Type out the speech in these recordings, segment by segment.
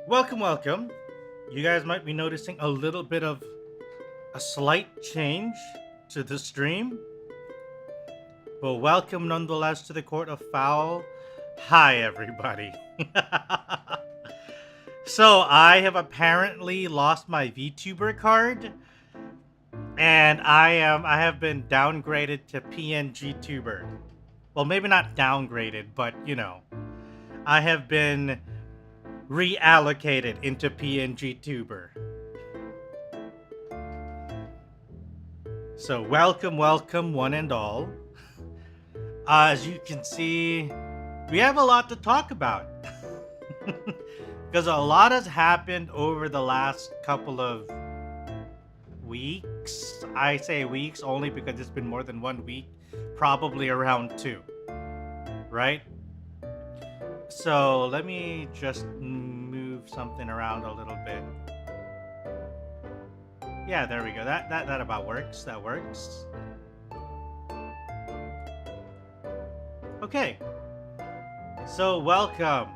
Welcome. You guys might be noticing a little bit of a slight change to the stream. But welcome nonetheless to the Court of Fowl. Hi, everybody. So, I have apparently lost my VTuber card. And I have been downgraded to PNG Tuber. Well, maybe not downgraded, but you know. I have been reallocated into PNG Tuber. So welcome one and all. As you can see, we have a lot to talk about. Because a lot has happened over the last couple of weeks. I say weeks only because it's been more than 1 week. Probably around 2. Right? So let me just move something around a little bit. Yeah, there we go. That about works. That works. Okay. So welcome.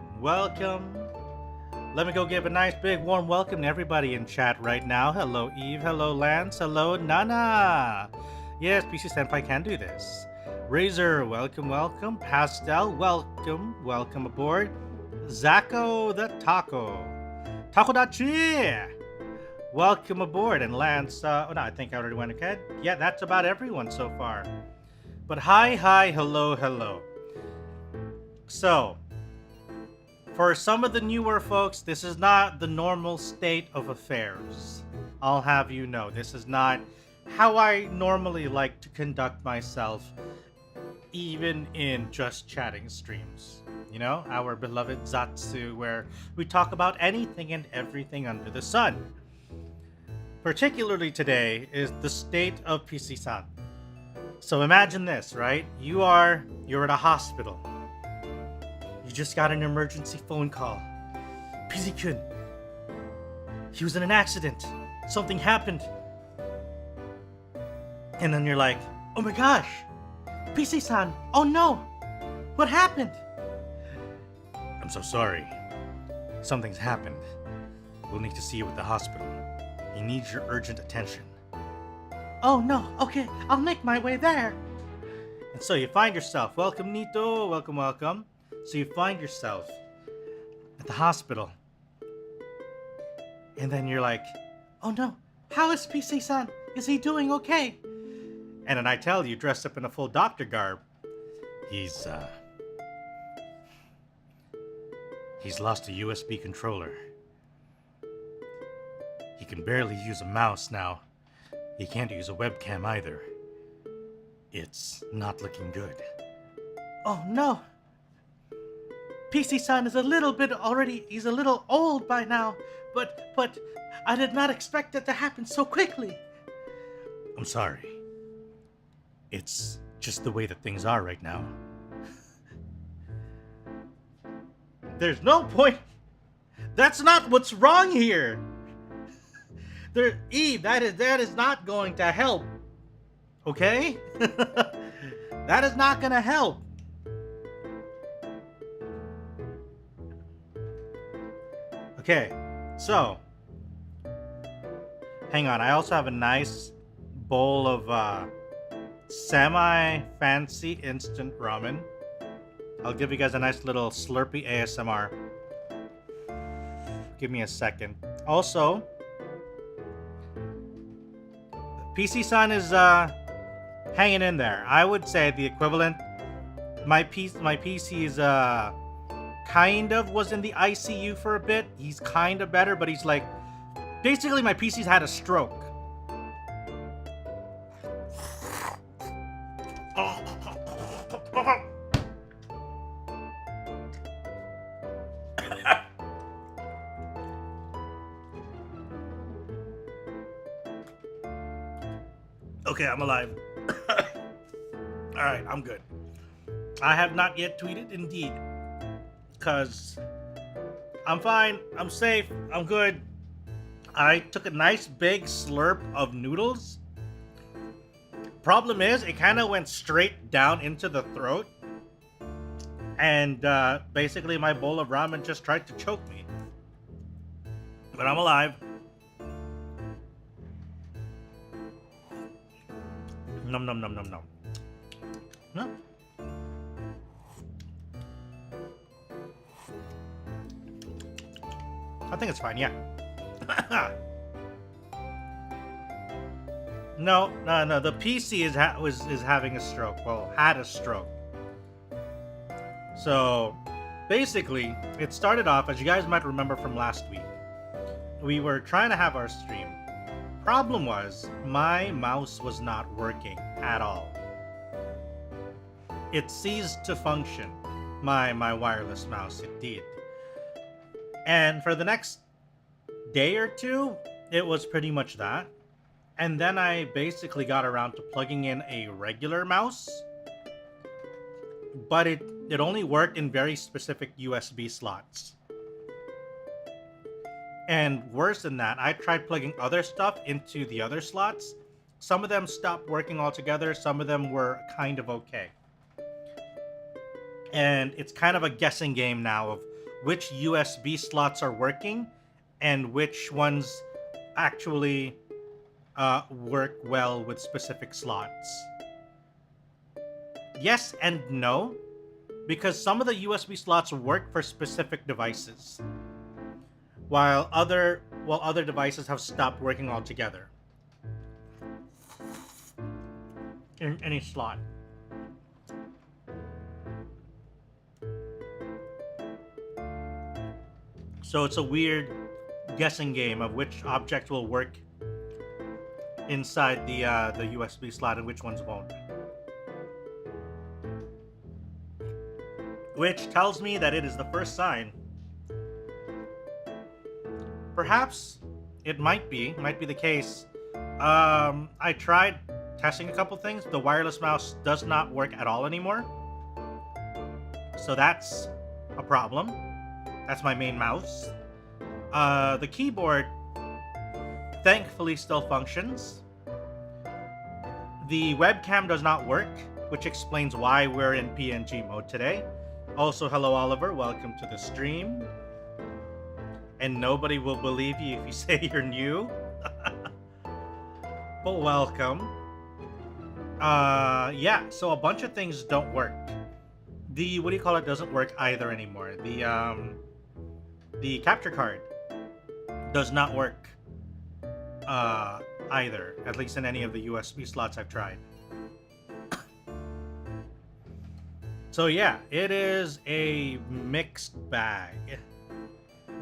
Let me go give a nice big warm welcome to everybody in chat right now. Hello Eve, hello Lance, hello Nana. Yes, PC Senpai can do this. Razor, welcome. Pastel, welcome aboard. Zako the Taco. Takodachi! Welcome aboard. And Lance, I think I already went ahead. Yeah, that's about everyone so far. But hi, hello. So, for some of the newer folks, this is not the normal state of affairs. I'll have you know, this is not how I normally like to conduct myself, even in just chatting streams. You know, our beloved ZATSU, where we talk about anything and everything under the sun. Particularly today is the state of PC-san. So imagine this, right? You're at a hospital. You just got an emergency phone call. PC-kun, he was in an accident. Something happened. And then you're like, oh my gosh, PC-san, oh no, what happened? I'm so sorry. Something's happened. We'll need to see you at the hospital. He needs your urgent attention. Oh no, okay, I'll make my way there. And so you find yourself, welcome Nito, welcome. So you find yourself at the hospital. And then you're like, oh no, how is PC-san? Is he doing okay? And then I tell you, dressed up in a full doctor garb, he's lost a USB controller. He can barely use a mouse now. He can't use a webcam either. It's not looking good. Oh no! PC-san is a little old by now, but I did not expect it to happen so quickly. I'm sorry. It's just the way that things are right now. There's no point. That's not what's wrong here. Eve, that is not going to help. Okay? That is not going to help. Okay, so hang on. I also have a nice bowl of semi-fancy instant ramen. I'll give you guys a nice little slurpy ASMR. Give me a second. Also, PC-san is hanging in there. I would say the equivalent. My PC is kind of was in the ICU for a bit. He's kind of better, but he's like, basically my PC's had a stroke. Okay, I'm alive. Alright, I'm good. I have not yet tweeted, indeed. Because I'm fine, I'm safe, I'm good. I took a nice big slurp of noodles. Problem is, it kind of went straight down into the throat. And basically my bowl of ramen just tried to choke me. but I'm alive. Num num num num num. No. I think it's fine, yeah. No, the PC is having a stroke. Well, had a stroke. So, basically, it started off, as you guys might remember from last week. We were trying to have our stream. Problem was, my mouse was not working at all. It ceased to function. My wireless mouse, it did. And for the next day or two, it was pretty much that. And then I basically got around to plugging in a regular mouse. But it only worked in very specific USB slots. And worse than that, I tried plugging other stuff into the other slots. Some of them stopped working altogether, some of them were kind of okay. And it's kind of a guessing game now of which USB slots are working and which ones actually work well with specific slots. Yes and no, because some of the USB slots work for specific devices, while other devices have stopped working altogether in any slot. So it's a weird guessing game of which object will work inside the USB slot and which ones won't. Which tells me that it is the first sign. Perhaps it might be the case. I tried testing a couple things. The wireless mouse does not work at all anymore. So that's a problem. That's my main mouse. The keyboard thankfully still functions. The webcam does not work, which explains why we're in PNG mode today. Also, hello Oliver, welcome to the stream. And nobody will believe you if you say you're new. But welcome. Yeah, so a bunch of things don't work. The, what do you call it, doesn't work either anymore. The capture card does not work either, at least in any of the USB slots I've tried. So yeah, it is a mixed bag.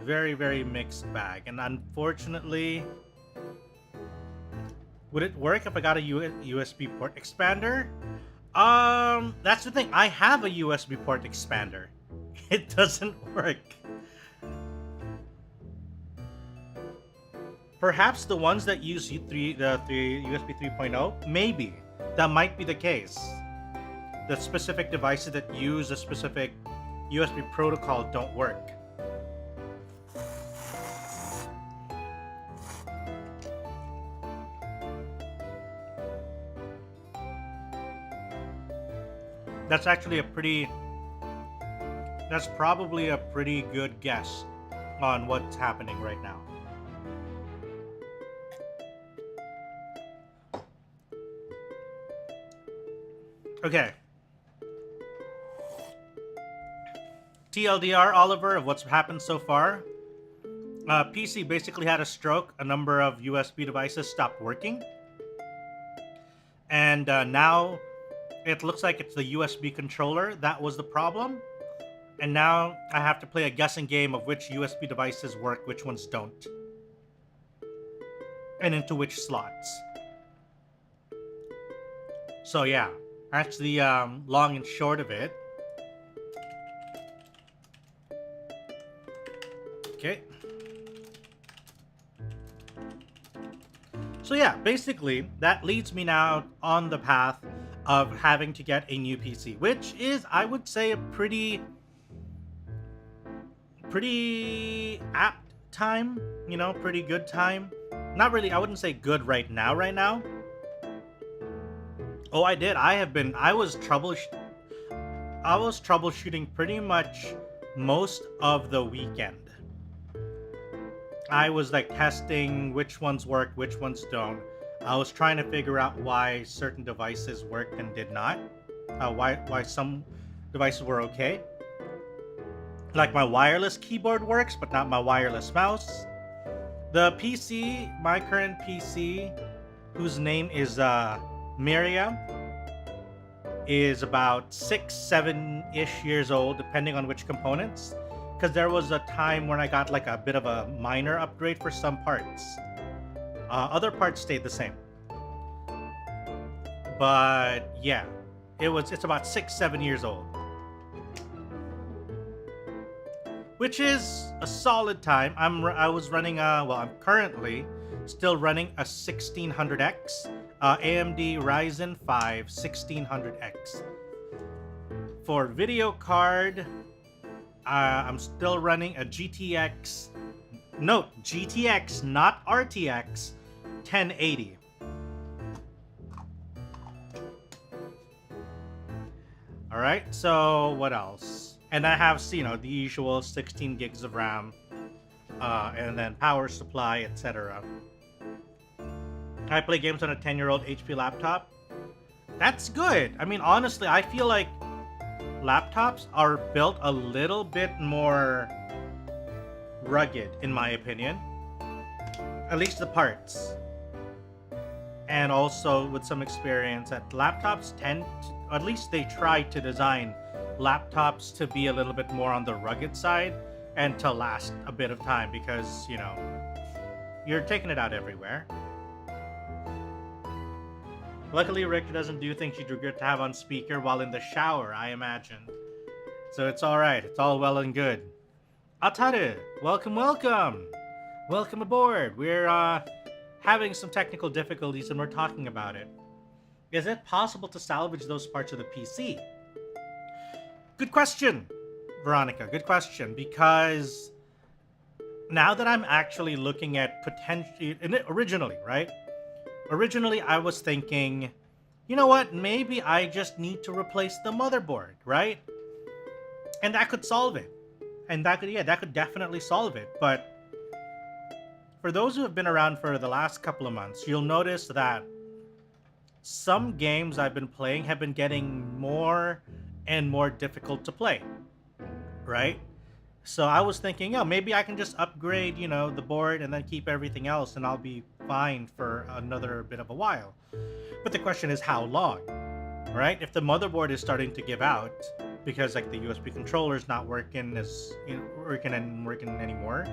Very, very mixed bag. And unfortunately, would it work if I got a USB port expander? That's the thing. I have a USB port expander. It doesn't work. Perhaps the ones that use the USB 3.0, maybe. That might be the case. The specific devices that use a specific USB protocol don't work. That's actually that's probably a pretty good guess on what's happening right now. Okay. TLDR, Oliver, of what's happened so far. PC basically had a stroke. A number of USB devices stopped working. And now it looks like it's the USB controller that was the problem. And now I have to play a guessing game of which USB devices work, which ones don't. And into which slots. So yeah, that's the long and short of it. Okay. So yeah, basically, that leads me now on the path of having to get a new PC, which is, I would say, a pretty apt time, you know, pretty good time. Not really, I wouldn't say good right now. Oh, I did. I was troubleshooting pretty much most of the weekend. I was like testing which ones work, which ones don't. I was trying to figure out why certain devices worked and did not. Why some devices were okay. Like my wireless keyboard works, but not my wireless mouse. The PC, my current PC, whose name is Miriam, is about 6-7-ish years old, depending on which components. Because there was a time when I got like a bit of a minor upgrade for some parts. Other parts stayed the same. But yeah, it's about 6-7 years old. Which is a solid time. I was running I'm currently still running a 1600X, AMD Ryzen 5 1600X. For video card, I'm still running a GTX, note GTX, not RTX, 1080. All right, so what else? And I have, the usual 16 gigs of RAM, and then power supply, etc. I play games on a 10-year-old HP laptop. That's good. I mean, honestly, I feel like laptops are built a little bit more rugged, in my opinion. At least the parts. And also, with some experience, that laptops tend to, at least they try to design laptops to be a little bit more on the rugged side and to last a bit of time because, you're taking it out everywhere. Luckily, Richter doesn't do things she'd regret to have on speaker while in the shower, I imagine. So it's alright. It's all well and good. Ataru, welcome, welcome! Welcome aboard. We're, having some technical difficulties and we're talking about it. Is it possible to salvage those parts of the PC? Good question, Veronica. Good question. Because now that I'm actually looking at potentially, originally, right? Originally, I was thinking, you know what? Maybe I just need to replace the motherboard, right? And that could solve it. And that could definitely solve it. But for those who have been around for the last couple of months, you'll notice that some games I've been playing have been getting more and more difficult to play, right? So I was thinking, maybe I can just upgrade, the board and then keep everything else and I'll be fine for another bit of a while. But the question is how long, right? If the motherboard is starting to give out because like the USB controller is not working working anymore,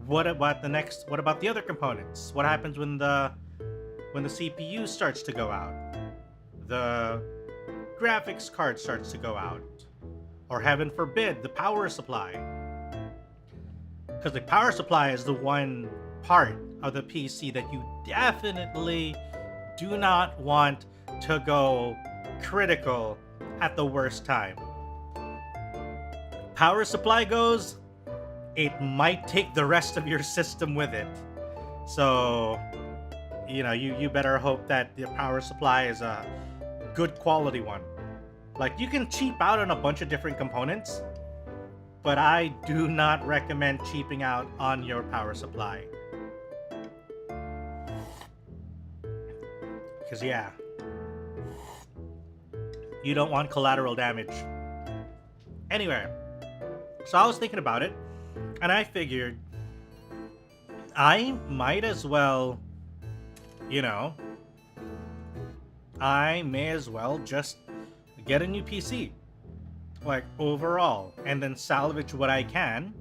what about the other components? What happens when the CPU starts to go out? The graphics card starts to go out, or heaven forbid, the power supply. Because the power supply is the one part of the PC that you definitely do not want to go critical at the worst time. Power supply goes, it might take the rest of your system with it. So, you better hope that the power supply is a good quality one. Like, you can cheap out on a bunch of different components, but I do not recommend cheaping out on your power supply. Because, you don't want collateral damage. Anyway, so I was thinking about it, and I figured I might as well, I may as well just get a new PC, like overall, and then salvage what I can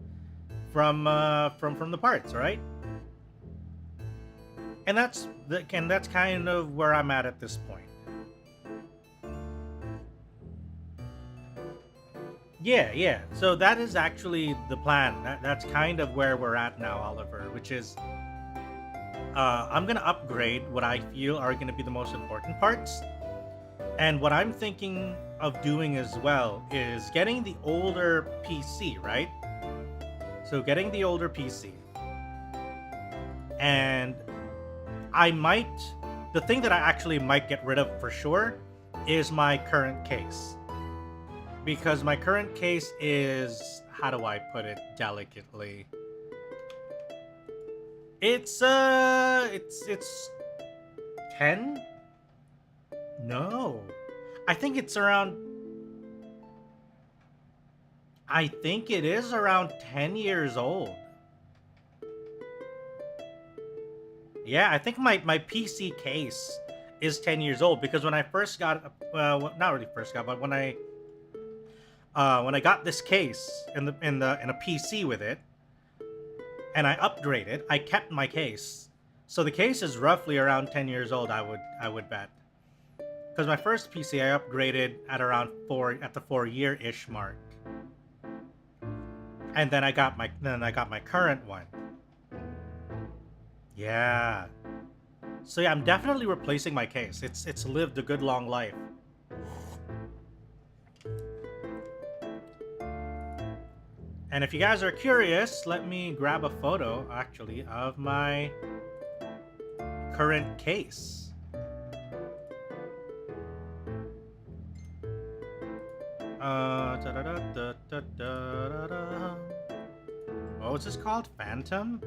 from the parts, right? And that's kind of where I'm at this point. Yeah. So that is actually the plan. That's kind of where we're at now, Oliver, which is I'm gonna upgrade what I feel are gonna be the most important parts. And what I'm thinking of doing as well is getting the older PC, right? So getting the older PC. And the thing that I actually might get rid of for sure is my current case. Because my current case is, how do I put it delicately? It's 10? No. I think it's around, I think it is around 10 years old. Yeah, I think my PC case is 10 years old because when I first got, not really first got, but when I got this case in a PC with it, and I upgraded, I kept my case. So the case is roughly around 10 years old, I would bet. Because my first PC I upgraded at around 4-year-ish mark. And then I got my current one. Yeah. So yeah, I'm definitely replacing my case. It's lived a good long life. And if you guys are curious, let me grab a photo actually of my current case. What was this called? Phantom?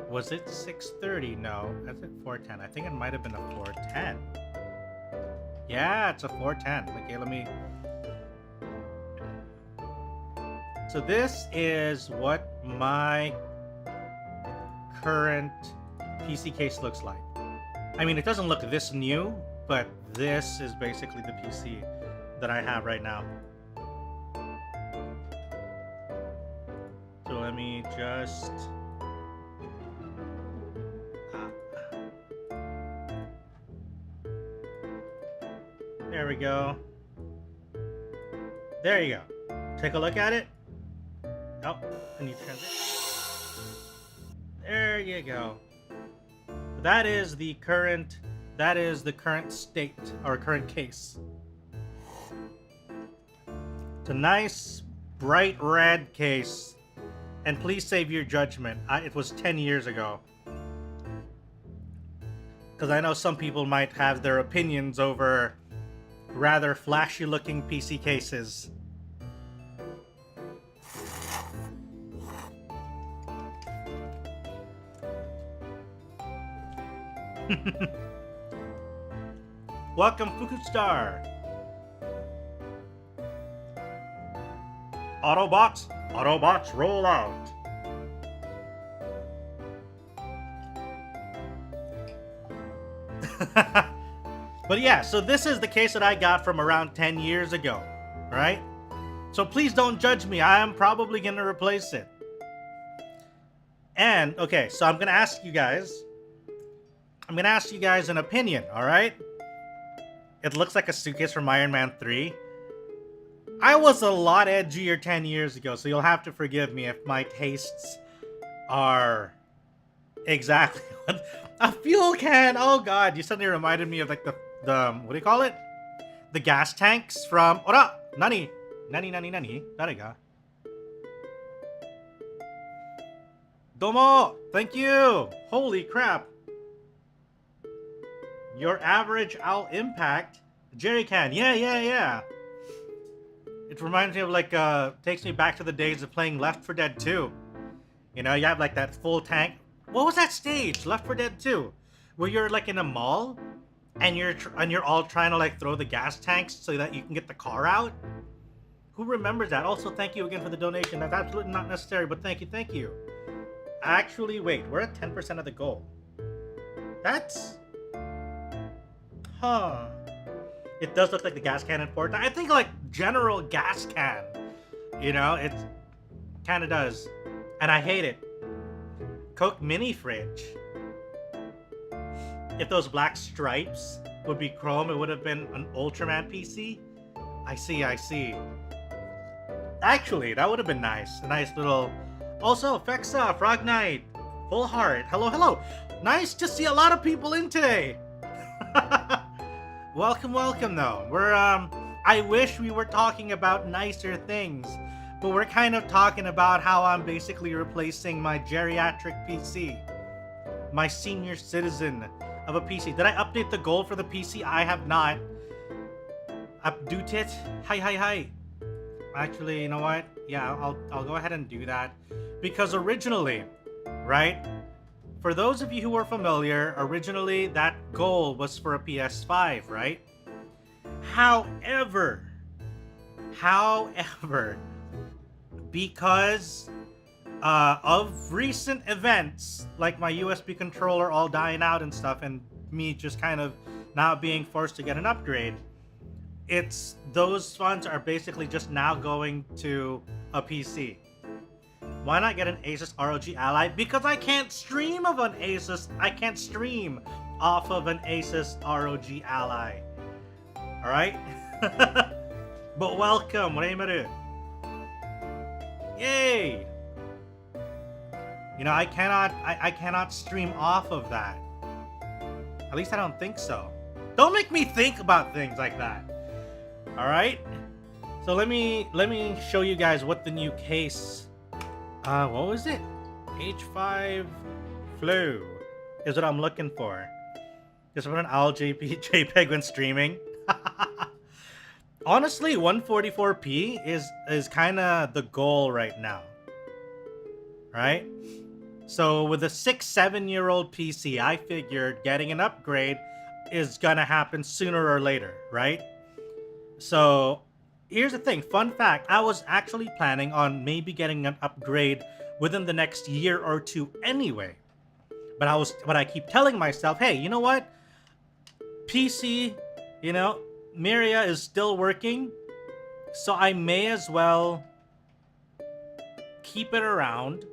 Was it 630? No. That's it 410. I think it might have been a 410. Yeah, it's a 410. Okay, let me... So this is what my current PC case looks like. I mean, it doesn't look this new, but this is basically the PC that I have right now. So let me just... There we go. There you go. Take a look at it. Oh, I need to transition. There you go. That is the current state, or current case. It's a nice, bright red case. And please save your judgment. It was 10 years ago. Because I know some people might have their opinions over rather flashy looking PC cases. Welcome, Fukustar. Autobots roll out. But yeah, so this is the case that I got from around 10 years ago, right? So please don't judge me. I am probably going to replace it. And, okay, so I'm going to ask you guys an opinion, all right? It looks like a suitcase from Iron Man 3. I was a lot edgier 10 years ago, so you'll have to forgive me if my tastes are exactly what... A fuel can! Oh god, you suddenly reminded me of like the what do you call it? The gas tanks from... Ora! Nani? Nani? Darega? Domo! Thank you! Holy crap! Your average owl impact jerry can. Yeah. It reminds me of like takes me back to the days of playing Left 4 Dead 2. You know, you have like that full tank. What was that stage? Left 4 Dead 2, where you're like in a mall and you're all trying to like throw the gas tanks so that you can get the car out. Who remembers that? Also, thank you again for the donation. That's absolutely not necessary, but thank you. Actually, wait, we're at 10% of the goal. That's... Huh. It does look like the gas can in Fortnite. I think like general gas can. You know, it kind of does. And I hate it. Coke mini fridge. If those black stripes would be chrome, it would have been an Ultraman PC. I see. Actually, that would have been nice. A nice little... Also, Fexa, Frog Knight, Full Heart. Hello. Nice to see a lot of people in today. Welcome though. We're I wish we were talking about nicer things, but we're kind of talking about how I'm basically replacing my geriatric PC, my senior citizen of a PC. Did I update the goal for the PC? I have not. Update it. Hi. Actually, you know what? Yeah, I'll go ahead and do that. Because originally, right? For those of you who are familiar, originally that goal was for a PS5, right? However, because of recent events, like my USB controller all dying out and stuff, and me just kind of now being forced to get an upgrade, those funds are basically just now going to a PC. Why not get an Asus ROG Ally? Because I can't stream off of an Asus ROG Ally. Alright? But welcome, Reimaru. Yay! You know, I cannot stream off of that. At least I don't think so. Don't make me think about things like that. Alright? So let me show you guys what the new case, what was it? H5 Flow is what I'm looking for. Just put an owl JPEG when streaming. Honestly, 144p is kind of the goal right now. Right? So with a 6-7-year-old PC, I figured getting an upgrade is gonna happen sooner or later, right? So here's the thing, fun fact, I was actually planning on maybe getting an upgrade within the next year or two anyway. But I keep telling myself, hey, you know what? PC, you know, Miria is still working, so I may as well keep it around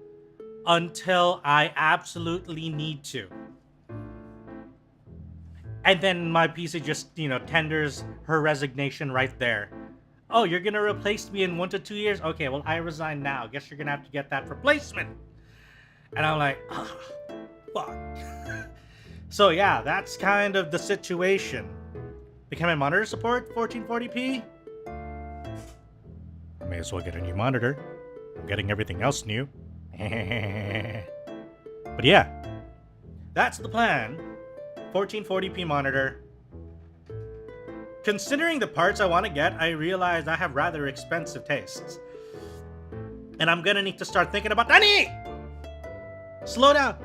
until I absolutely need to. And then my PC just, you know, tenders her resignation right there. Oh, you're gonna replace me in 1 to 2 years? Okay, well, I resign now. Guess you're gonna have to get that replacement. And I'm like, ah, fuck. So yeah, that's kind of the situation. Can my monitor support 1440p? I may as well get a new monitor. I'm getting everything else new. But yeah, that's the plan. 1440p monitor. Considering the parts I want to get, I realize I have rather expensive tastes. And I'm gonna need to start thinking about Danny! Slow down!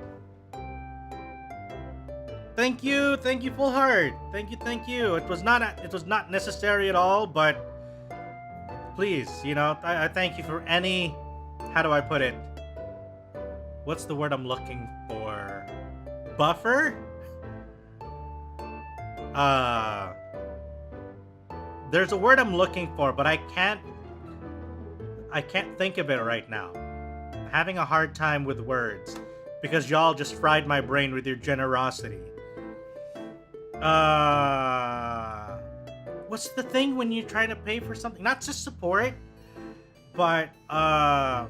Thank you, full heart. Thank you. It was not necessary at all, but please, you know, I thank you for any, how do I put it? What's the word I'm looking for? Buffer? There's a word I'm looking for, but I can't think of it right now. I'm having a hard time with words because y'all just fried my brain with your generosity. What's the thing when you try to pay for something? Not just support, but well,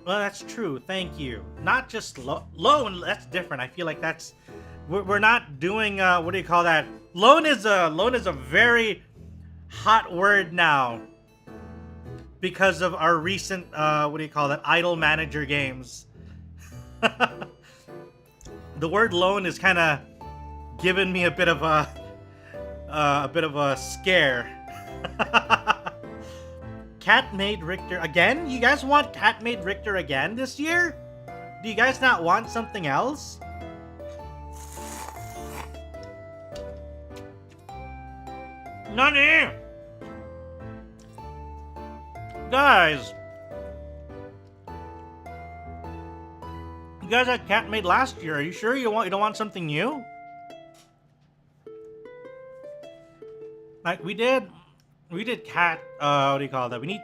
that's true. Thank you. Not just loan. That's different. I feel like that's we're not doing what do you call that? Loan is a very hot word now because of our recent what do you call that? Idle manager games. The word loan is kind of giving me a bit of a scare. Cat made Richter again? You guys want Cat made Richter again this year? Do you guys not want something else? Nani! Guys! You guys had Cat made last year. Are you sure you don't want something new? Like we did Cat. What do you call that? We did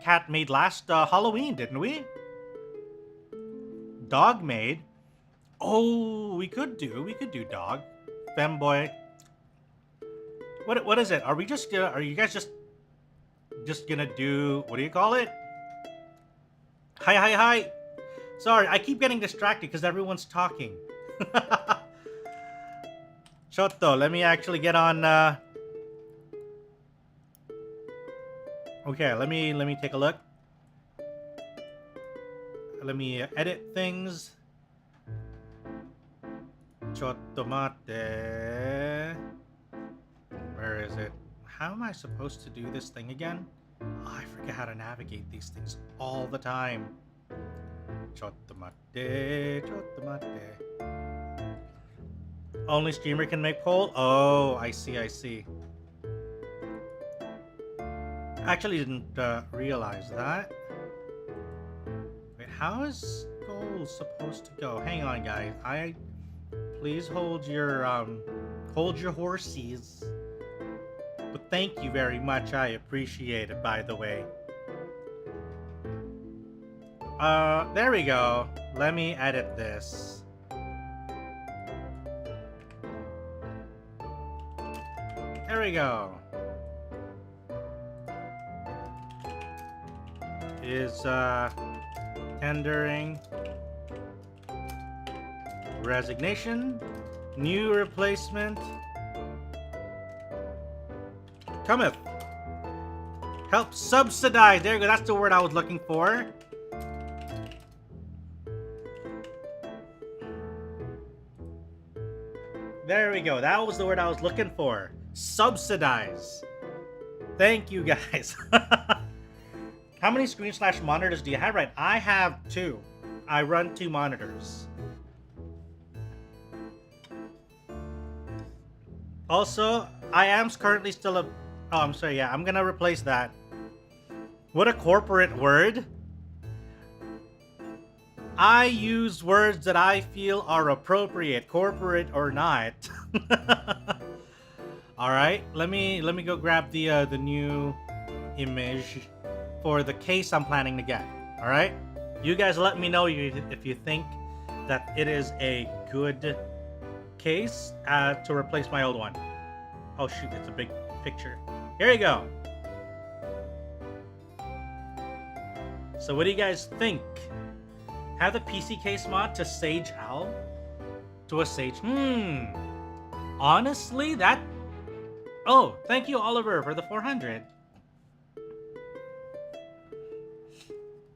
Cat made last Halloween, didn't we? Dog made. Oh, we could do dog. Femboy. What is it? Are you guys just gonna do, what do you call it? Hi. Sorry, I keep getting distracted because everyone's talking. Shotto, let me actually get on. Okay, let me take a look. Let me edit things. Chotto mate. Where is it? how am I supposed to do this thing again? Oh, I forget how to navigate these things all the time. Chottomatte, chottomatte. Only streamer can make poll? Oh, I see, I see. Actually didn't realize that. Wait, how is gold supposed to go? Hang on, guys. Please hold your horses. But thank you very much. I appreciate it, by the way. There we go. Let me edit this. There we go. Is tendering resignation, new replacement cometh. Help subsidize. There you go. That's the word I was looking for. There we go. That was the word I was looking for. Subsidize. Thank you, guys. How many screen/monitors do you have? Right, I have 2. I run 2 monitors. Also, I am currently still a... Oh, I'm sorry, yeah, I'm gonna replace that. What a corporate word. I use words that I feel are appropriate, corporate or not. Alright, let me go grab the new image for the case I'm planning to get. Alright? You guys let me know if you think that it is a good case to replace my old one. Oh shoot, it's a big picture. Here you go. So what do you guys think? Have the PC case mod to Sage Owl? To a Sage... Honestly, that... Oh, thank you, Oliver, for the 400.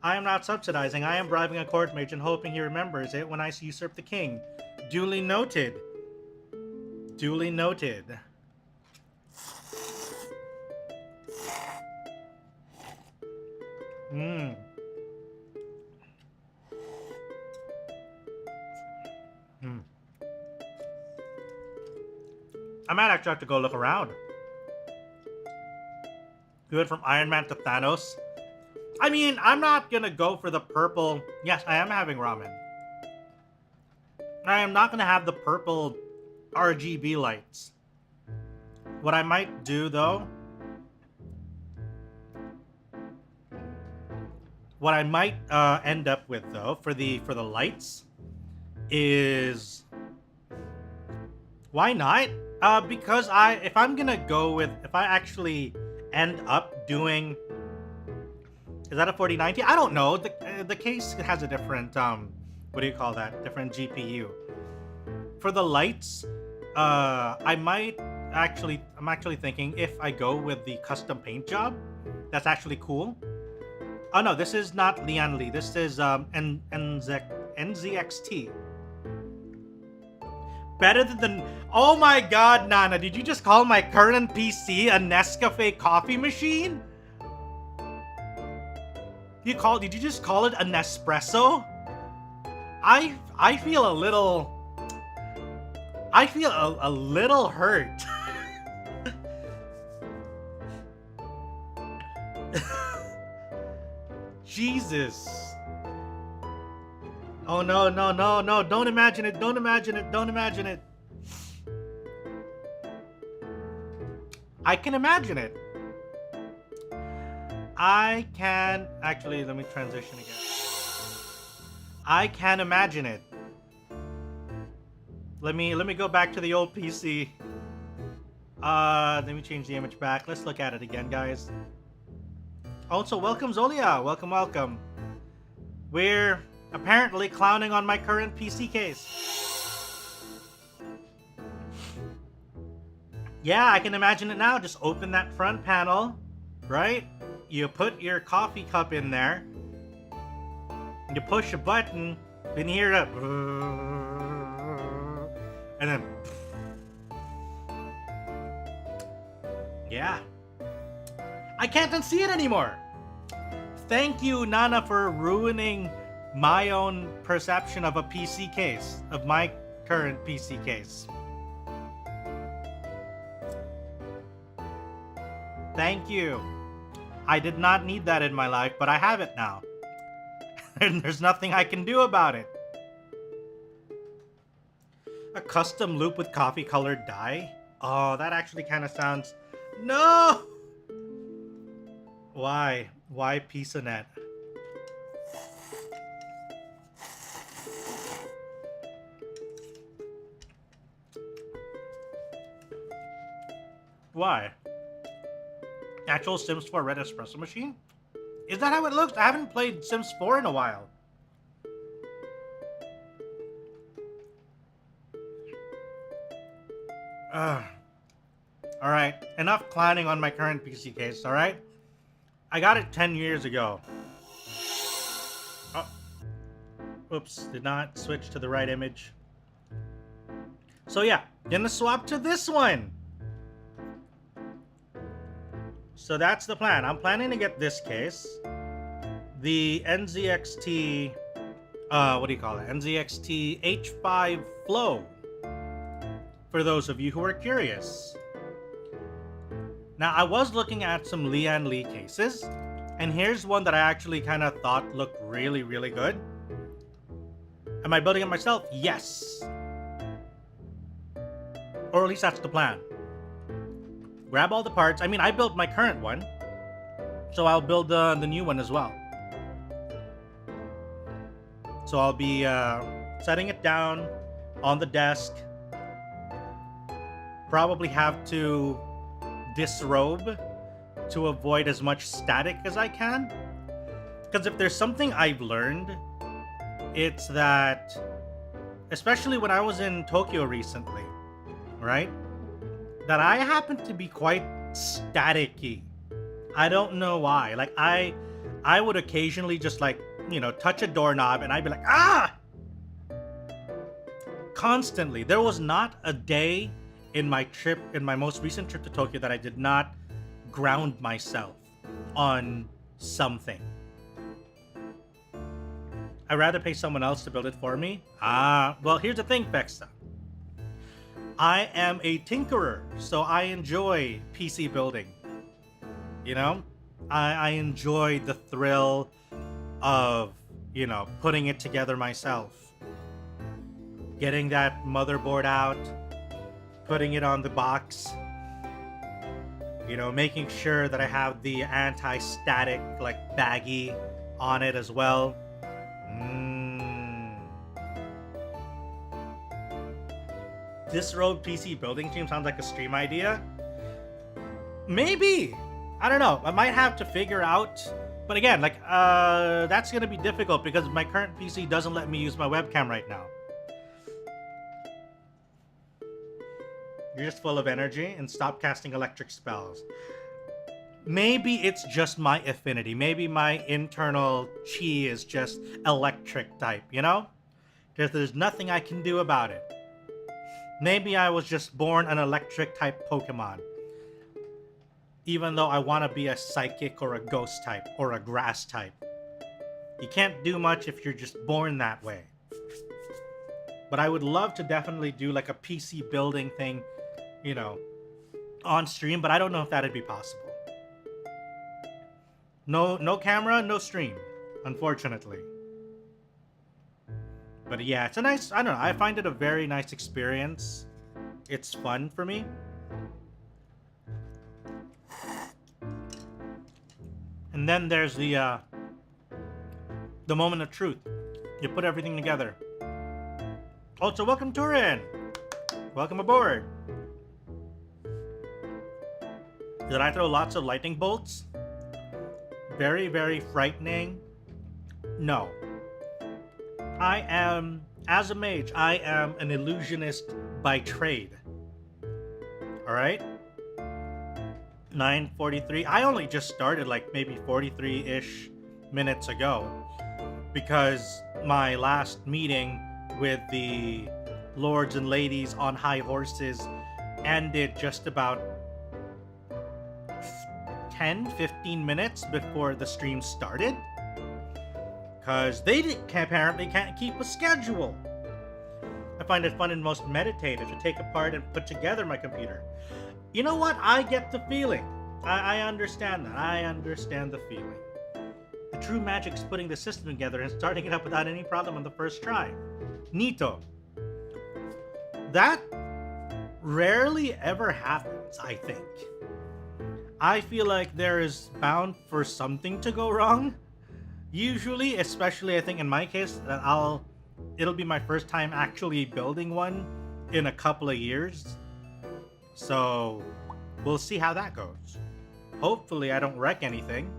I am not subsidizing. I am bribing a court mage and hoping he remembers it when I usurp the king. Duly noted. Duly noted. I might actually have to go look around. We went from Iron Man to Thanos. I mean, I'm not gonna go for the purple... Yes, I am having ramen. I am not gonna have the purple RGB lights. What I might do, though... What I might end up with, though, for the lights... is... Why not? Because if I'm gonna go with... If I actually end up doing... Is that a 4090? I don't know. The case has a different, what do you call that? Different GPU. For the lights, I'm actually thinking if I go with the custom paint job, that's actually cool. Oh no, this is not Lian Li. This is NZXT. Better than... Oh my god, Nana, did you just call my current PC a Nescafe coffee machine? Did you just call it a Nespresso? I feel a little... I feel a little hurt. Jesus. Oh no, no, no, no, don't imagine it, don't imagine it, don't imagine it. I can imagine it. I can... Actually, let me transition again. I can imagine it. Let me go back to the old PC. Let me change the image back. Let's look at it again, guys. Also, welcome Zolia. Welcome, welcome. We're apparently clowning on my current PC case. Yeah, I can imagine it now. Just open that front panel, right? You put your coffee cup in there. You push a button, then you hear a... And then... Yeah, I can't unsee it anymore. Thank you, Nana, for ruining my own perception of a PC case, of my current PC case. Thank you. I did not need that in my life, but I have it now. And there's nothing I can do about it. A custom loop with coffee-colored dye? Oh, that actually kind of sounds... No! Why? Why PizzaNet? Why? Actual Sims 4 red espresso machine? Is that how it looks? I haven't played Sims 4 in a while. Alright, enough clowning on my current PC case, alright? I got it 10 years ago. Oh. Oops, did not switch to the right image. So yeah, gonna swap to this one. So that's the plan. I'm planning to get this case. The NZXT, what do you call it? NZXT H5 Flow. For those of you who are curious. Now, I was looking at some Lian Li cases, and here's one that I actually kind of thought looked really, really good. Am I building it myself? Yes. Or at least that's the plan. Grab all the parts. I mean, I built my current one, so I'll build the new one as well. So I'll be setting it down on the desk. Probably have to disrobe to avoid as much static as I can. Because if there's something I've learned, it's that, especially when I was in Tokyo recently, right? That I happen to be quite staticky. I don't know why. Like, I would occasionally just, like, you know, touch a doorknob and I'd be like, ah! Constantly. There was not a day in my most recent trip to Tokyo that I did not ground myself on something. I'd rather pay someone else to build it for me. Well, here's the thing, Vexa. I am a tinkerer, so I enjoy PC building. You know? I enjoy the thrill of, you know, putting it together myself. Getting that motherboard out, putting it on the box, you know, making sure that I have the anti-static, like, baggie on it as well. Disrobe PC building team sounds like a stream idea. Maybe. I don't know. I might have to figure out. But again, like, that's going to be difficult because my current PC doesn't let me use my webcam right now. You're just full of energy and stop casting electric spells. Maybe it's just my affinity. Maybe my internal chi is just electric type, you know? Because there's nothing I can do about it. Maybe I was just born an electric type Pokemon. Even though I want to be a psychic or a ghost type or a grass type. You can't do much if you're just born that way. But I would love to definitely do like a PC building thing, you know, on stream, but I don't know if that'd be possible. No camera, no stream, unfortunately. But yeah, it's a nice, I don't know, I find it a very nice experience. It's fun for me. And then there's the moment of truth. You put everything together. Also, welcome Turin! Welcome aboard! Did I throw lots of lightning bolts? Very, very frightening. No. I am, as a mage, I am an illusionist by trade. Alright? 9:43. I only just started like maybe 43-ish minutes ago. Because my last meeting with the lords and ladies on high horses ended just about 10-15 minutes before the stream started. Because they apparently can't keep a schedule. I find it fun and most meditative to take apart and put together my computer. You know what? I get the feeling. I understand that. I understand the feeling. The true magic's putting the system together and starting it up without any problem on the first try. Nito. That rarely ever happens, I think. I feel like there is bound for something to go wrong. Usually, especially I think in my case, that it'll be my first time actually building one in a couple of years. So we'll see how that goes. Hopefully I don't wreck anything.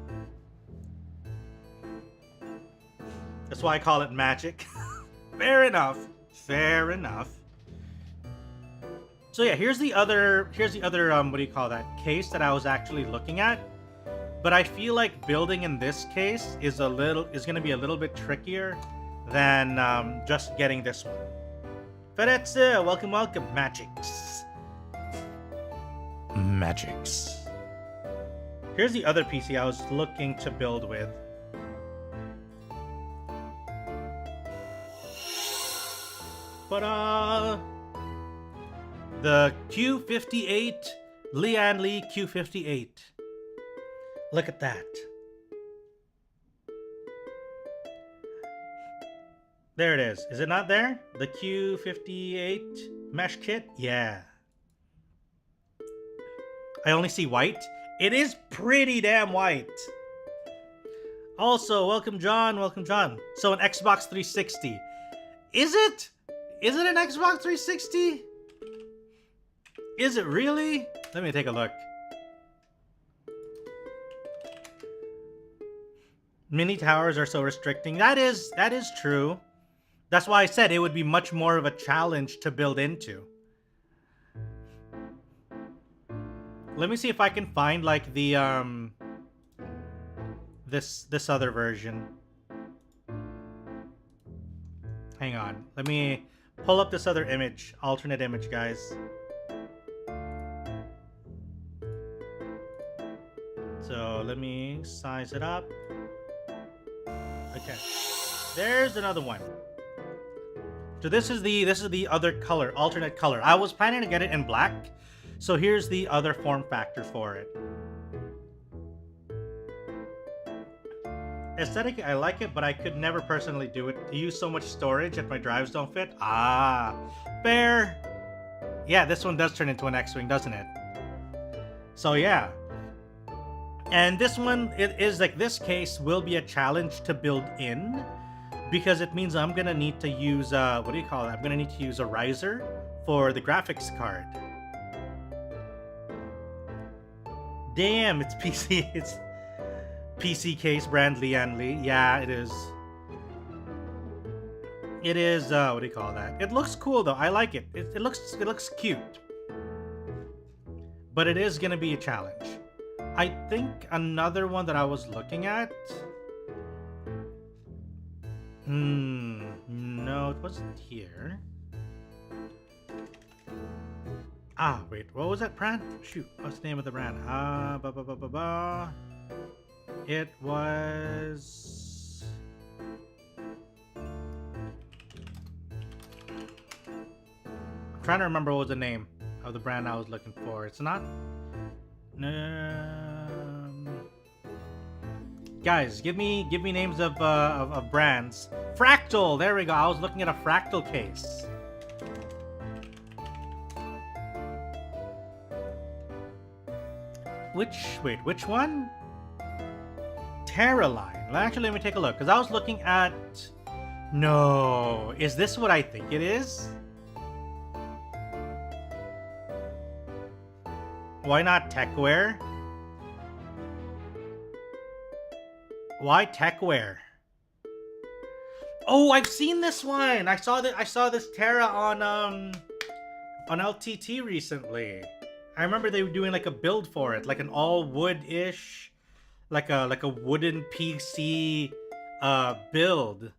That's why I call it magic. Fair enough. Fair enough. So yeah, here's the other what do you call that, case that I was actually looking at. But I feel like building in this case is gonna be a little bit trickier than just getting this one. ZATSU, welcome, Magics. Here's the other PC I was looking to build with. But the Q58, Lian Li Q58. Look at that. There it is. Is it not there? The Q58 mesh kit? Yeah. I only see white. It is pretty damn white. Also, welcome John, So an Xbox 360. Is it? Is it an Xbox 360? Is it really? Let me take a look. Mini towers are so restricting. That is true. That's why I said it would be much more of a challenge to build into. Let me see if I can find like the this other version. Hang on. Let me pull up this other image, alternate image, guys. So let me size it up. Okay. There's another one. So this is the other color, alternate color. I was planning to get it in black. So here's the other form factor for it. Aesthetically, I like it, but I could never personally do it. I use so much storage that my drives don't fit. Ah, fair. Yeah, this one does turn into an X-Wing, doesn't it? So yeah. And this one, it is like this case will be a challenge to build in, because it means I'm gonna need to use what do you call it? I'm gonna need to use a riser for the graphics card. Damn, it's PC. It's PC case brand Lian Li. Yeah, it is. It is. What do you call that? It looks cool though. I like it. It looks cute. But it is gonna be a challenge. I think another one that I was looking at. No, it wasn't here. Ah, wait, what was that brand? Shoot, what's the name of the brand? It was... I'm trying to remember what was the name of the brand I was looking for. It's not... Guys, give me names of brands. Fractal, there we go. I was looking at a Fractal case. Which one? Terraline. Actually, let me take a look, because I was looking at... No, is this what I think it is? Why not Techwear? Why Techwear? Oh, I've seen this one. I saw this Terra on LTT recently. I remember they were doing like a build for it, like an all wood-ish, like a wooden PC build.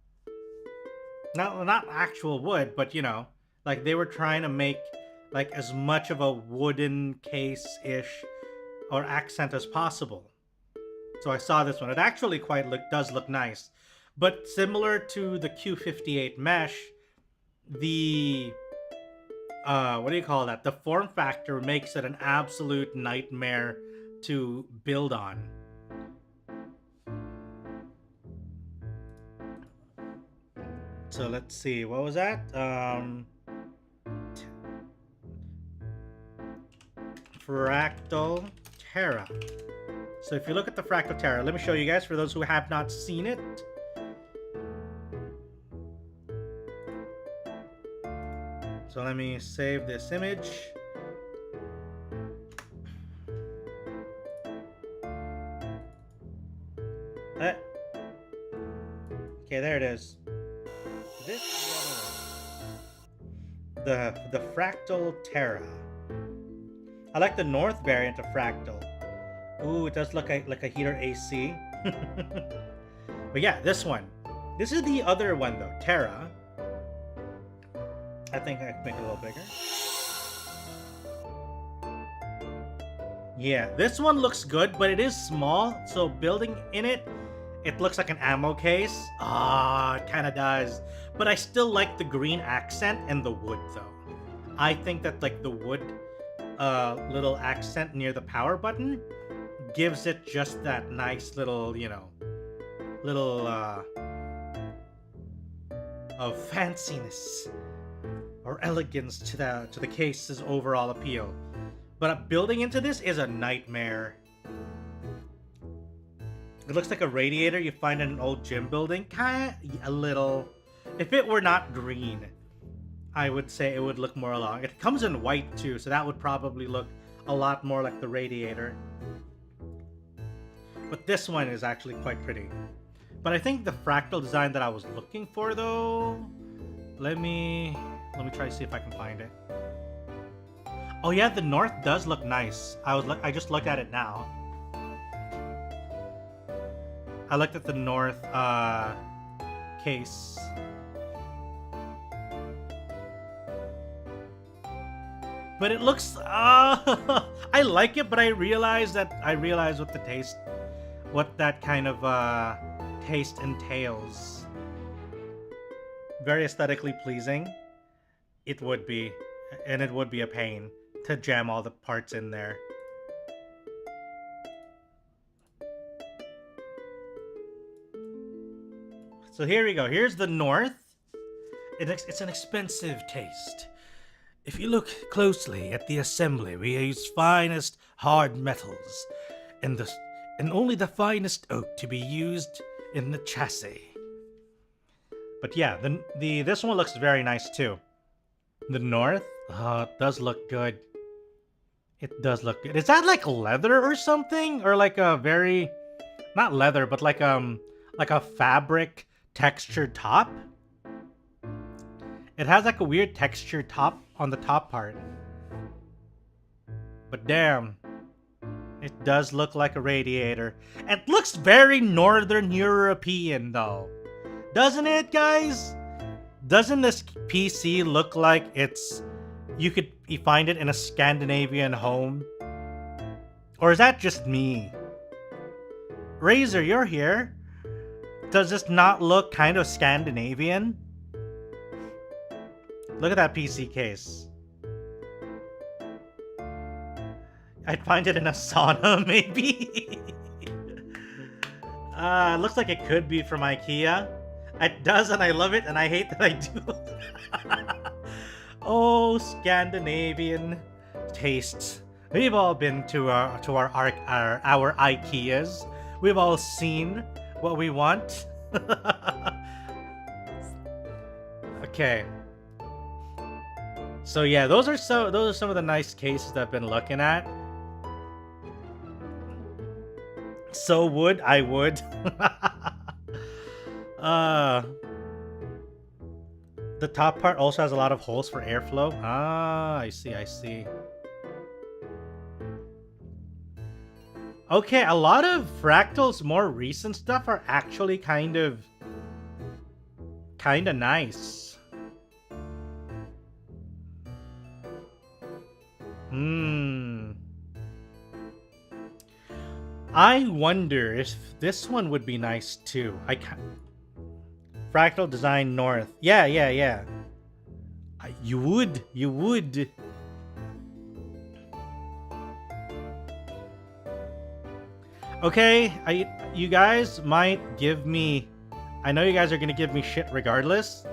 Not actual wood, but you know, like they were trying to make like as much of a wooden case-ish or accent as possible. So I saw this one. It actually does look nice. But similar to the Q58 mesh, the what do you call that? The form factor makes it an absolute nightmare to build on. So let's see, what was that? Fractal Terra. So if you look at the Fractal Terra, let me show you guys for those who have not seen it. So let me save this image. Okay, there it is. This is the other one. The Fractal Terra. I like the North variant of Fractal. Ooh, it does look like a heater AC. But yeah, this one. This is the other one though, Terra. I think I can make it a little bigger. Yeah, this one looks good, but it is small, so building in it, it looks like an ammo case. Ah, it kind of does. But I still like the green accent and the wood though. I think that like the wood little accent near the power button gives it just that nice little, you know, little of fanciness or elegance to the case's overall appeal. But building into this is a nightmare. It looks like a radiator you find in an old gym building. Kinda, a little. If it were not green, I would say it would look more along. It comes in white too, so that would probably look a lot more like the radiator. But this one is actually quite pretty. But I think the fractal design that I was looking for though, let me try to see if I can find it. Oh yeah, the North does look nice. I just looked at it now. I looked at the North case. But it looks I like it, but I realize what the taste, what that kind of taste entails. Very aesthetically pleasing. It would be, and it would be a pain to jam all the parts in there. So here we go. Here's the North. It's an expensive taste. If you look closely at the assembly, we use finest hard metals, and only the finest oak to be used in the chassis. But yeah, this one looks very nice too. The North, it does look good. It does look good. Is that like leather or something, or like a very, not leather, but like a fabric textured top? It has like a weird texture top on the top part. But damn, it does look like a radiator. It looks very Northern European though. Doesn't it, guys? Doesn't this PC look like you find it in a Scandinavian home? Or is that just me? Razor, you're here. Does this not look kind of Scandinavian? Look at that PC case. I'd find it in a sauna, maybe? Looks like it could be from IKEA. It does, and I love it, and I hate that I do. Oh, Scandinavian tastes. We've all been to our IKEAs. We've all seen what we want. Okay. So yeah, those are some of the nice cases that I've been looking at. So I would. The top part also has a lot of holes for airflow. Ah, I see. Okay, a lot of Fractal's more recent stuff are actually kind of nice. I wonder if this one would be nice too. I can't. Fractal Design North. Yeah. You would. Okay, you guys might give me... I know you guys are gonna give me shit regardless.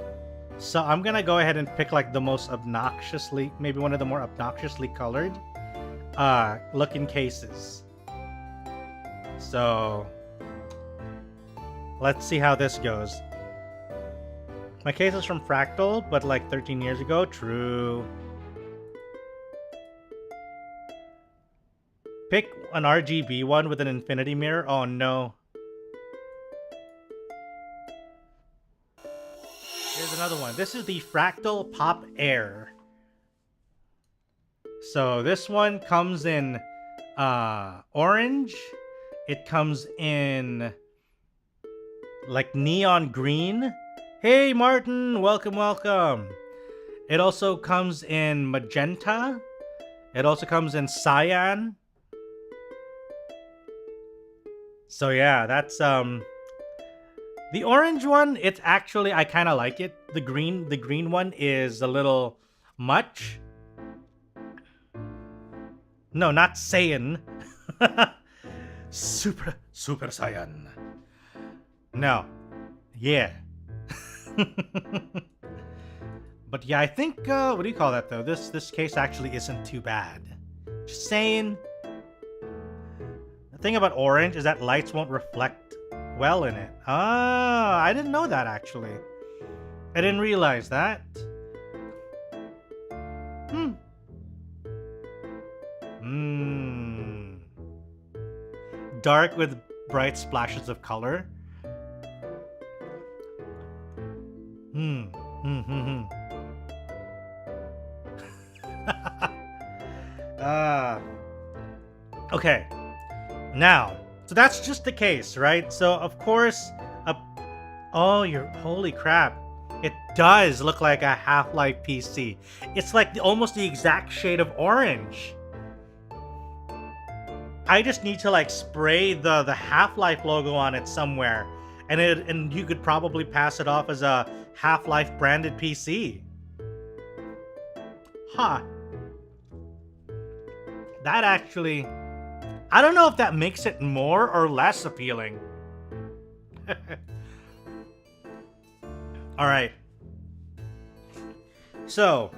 So I'm gonna go ahead and pick like the most obnoxiously... Maybe one of the more obnoxiously colored looking cases. So... let's see how this goes. My case is from Fractal, but like 13 years ago. True. Pick an RGB one with an infinity mirror. Oh no. Here's another one. This is the Fractal Pop Air. So this one comes in orange. It comes in like neon green. Hey Martin, welcome. It also comes in magenta. It also comes in cyan. So yeah, that's the orange one, it's actually, I kind of like it. The green one is a little much. No, not Saiyan. Super Saiyan. No. Yeah. But yeah, I think what do you call that though? This case actually isn't too bad. Just saying. The thing about orange is that lights won't reflect well in it. Ah, I didn't know that actually. I didn't realize that. Dark with bright splashes of color. Okay. Now, so that's just the case, right? So of course, oh, holy crap. It does look like a Half-Life PC. It's like almost the exact shade of orange. I just need to like spray the Half-Life logo on it somewhere, and you could probably pass it off as a Half-Life branded PC. Huh. That actually, I don't know if that makes it more or less appealing. All right. So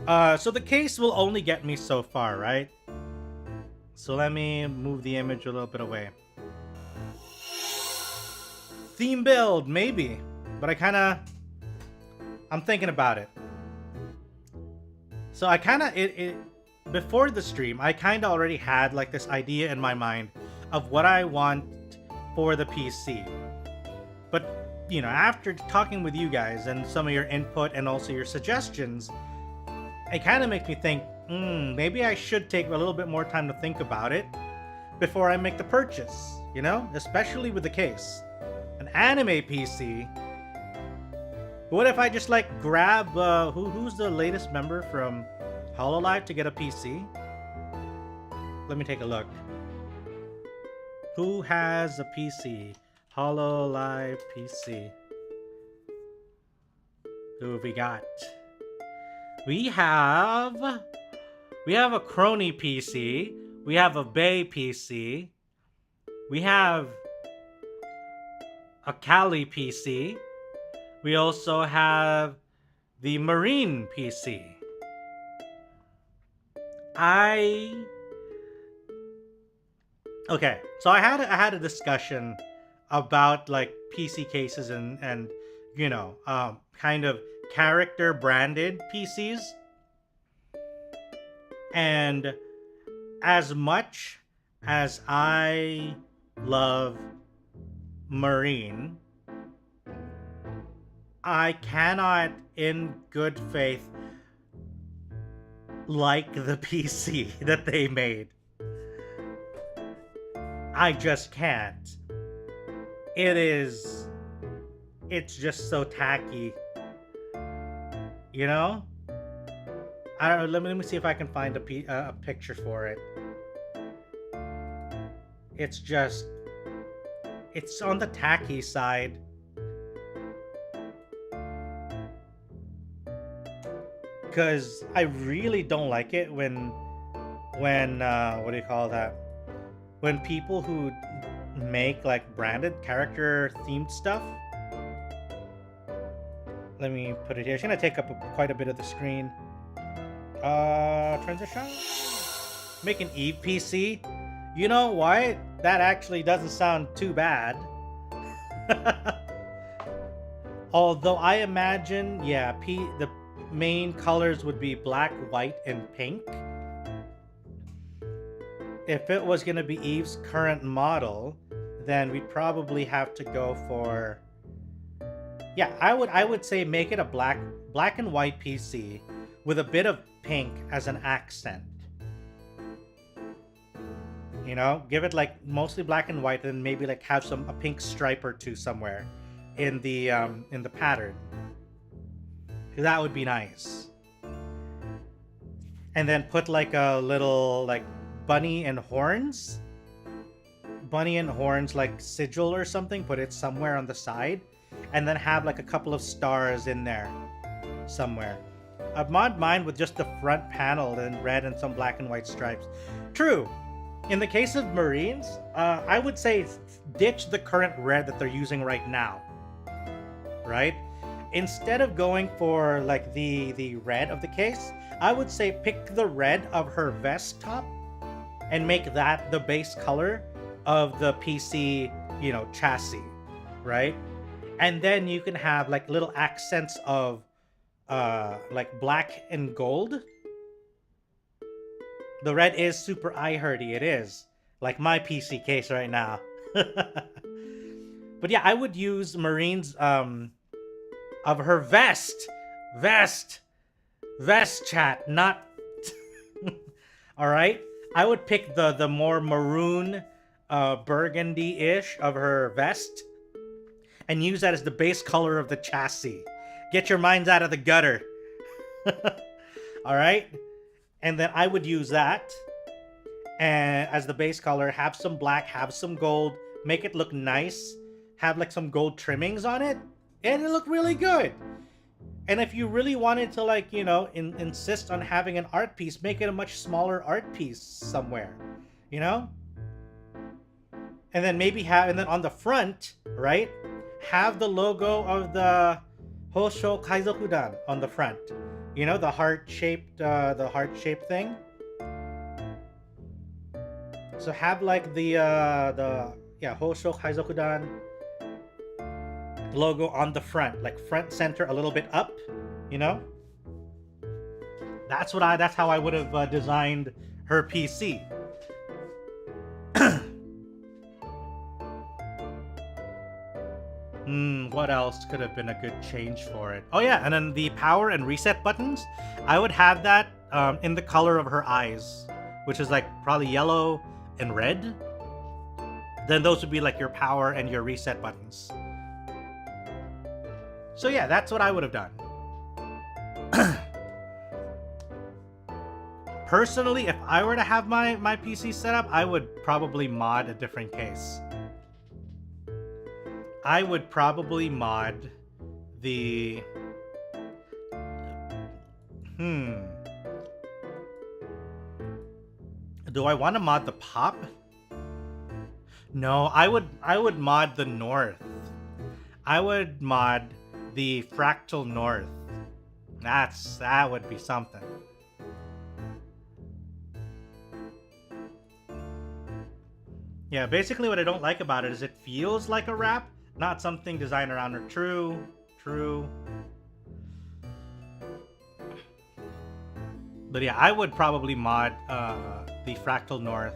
the case will only get me so far, right? So let me move the image a little bit away. Theme build, maybe. But I'm thinking about it. So before the stream, I kind of already had like this idea in my mind of what I want for the PC. But, you know, after talking with you guys and some of your input and also your suggestions, it kind of makes me think, maybe I should take a little bit more time to think about it before I make the purchase, you know? Especially with the case. An anime PC. What if I just like grab, who's the latest member from HoloLive to get a PC? Let me take a look. Who has a PC? HoloLive PC. Who have we got? We have a Crony PC. We have a Bay PC. We have a Kali PC. We also have the Marine PC. Okay, so I had a discussion about like PC cases and you know, kind of character branded PCs. And as much as I love Marine, I cannot in good faith like the PC that they made. I just can't. It's just so tacky. You know? I don't know, let me see if I can find a picture for it. it's just, it's on the tacky side. Because I really don't like it when what do you call that? When people who make like branded character themed stuff. Let me put it here. It's gonna take up quite a bit of the screen. Transition. Make an Eve PC. You know what? That actually doesn't sound too bad. Although I imagine, yeah, the main colors would be black, white, and pink. If it was gonna be Eve's current model, then we'd probably have to go for, yeah, I would say make it a black and white PC with a bit of pink as an accent. You know, give it like mostly black and white, and maybe like have a pink stripe or two somewhere in the pattern. That would be nice. And then put like a little like bunny and horns like sigil or something. Put it somewhere on the side, and then have like a couple of stars in there somewhere. I've mod mine with just the front panel in red and some black and white stripes. True. In the case of Marines, I would say ditch the current red that they're using right now. Right? Instead of going for like the red of the case, I would say pick the red of her vest top and make that the base color of the PC, you know, chassis, right? And then you can have like little accents of like black and gold. The red is super eye-hurty, it is. Like my PC case right now. But yeah, I would use Marines of her vest chat, not all right. I would pick the more maroon burgundy-ish of her vest and use that as the base color of the chassis. Get your minds out of the gutter. All right, and then I would use that and as the base color, have some black, have some gold, make it look nice, have like some gold trimmings on it, and it look really good. And if you really wanted to, like, you know, insist on having an art piece, make it a much smaller art piece somewhere, you know? And then maybe and then on the front, right, have the logo of the Hosho Kaizokudan on the front. You know, the heart-shaped thing. So have like the Hosho Kaizokudan logo on the front, like front center a little bit up, you know? That's how I would have designed her PC. What else could have been a good change for it? Oh yeah, and then the power and reset buttons, I would have that in the color of her eyes, which is like probably yellow and red. Then those would be like your power and your reset buttons. So yeah, that's what I would have done. Personally, if I were to have my PC set up, I would probably mod a different case. I would probably mod the... Do I want to mod the pop? No, I would mod the north. I would mod the fractal north. That would be something. Yeah, basically what I don't like about it is it feels like a wrap, not something designed around her. True. But yeah, I would probably mod the fractal north,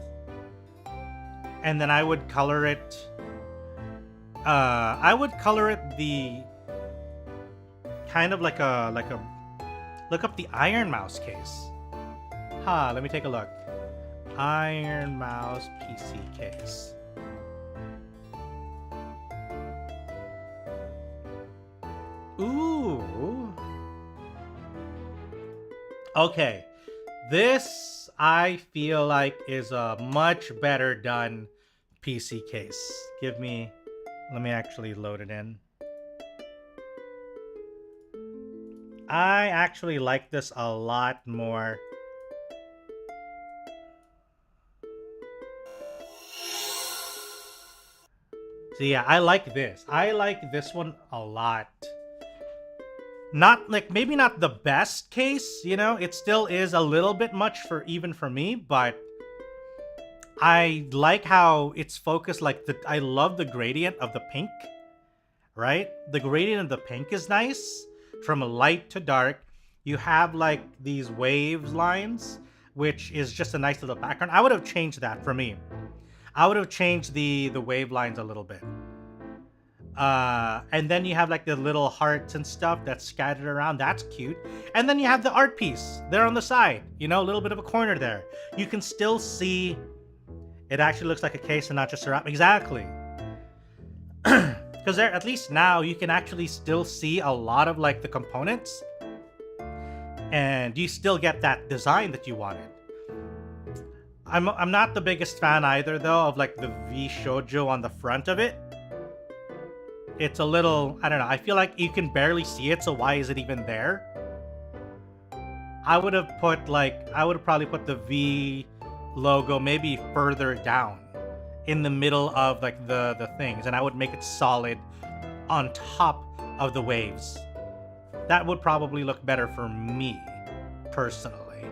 and then I would color it. I would color it the kind of like a look up the Iron Mouse case. Let me take a look. Iron Mouse PC case. Ooh. Okay. This, I feel like, is a much better done PC case. Let me actually load it in. I actually like this a lot more. So yeah, I like this. I like this one a lot. Not like, maybe not the best case, you know, it still is a little bit much for even for me, but I like how it's focused. Like I love the gradient of the pink, right? The gradient of the pink is nice. From light to dark, you have like these waves lines, which is just a nice little background. I would have changed that for me. I would have changed the wave lines a little bit. And then you have like the little hearts and stuff that's scattered around. That's cute. And then you have the art piece there on the side, you know, a little bit of a corner there. You can still see it actually looks like a case and not just a wrap. Exactly. Because there, at least now, you can actually still see a lot of like the components, and you still get that design that you wanted. I'm not the biggest fan either though of like the V shoujo on the front of it. It's a little, I don't know, I feel like you can barely see it, so why is it even there? I would have probably put the V logo maybe further down in the middle of like the things, and I would make it solid on top of the waves. That would probably look better for me personally,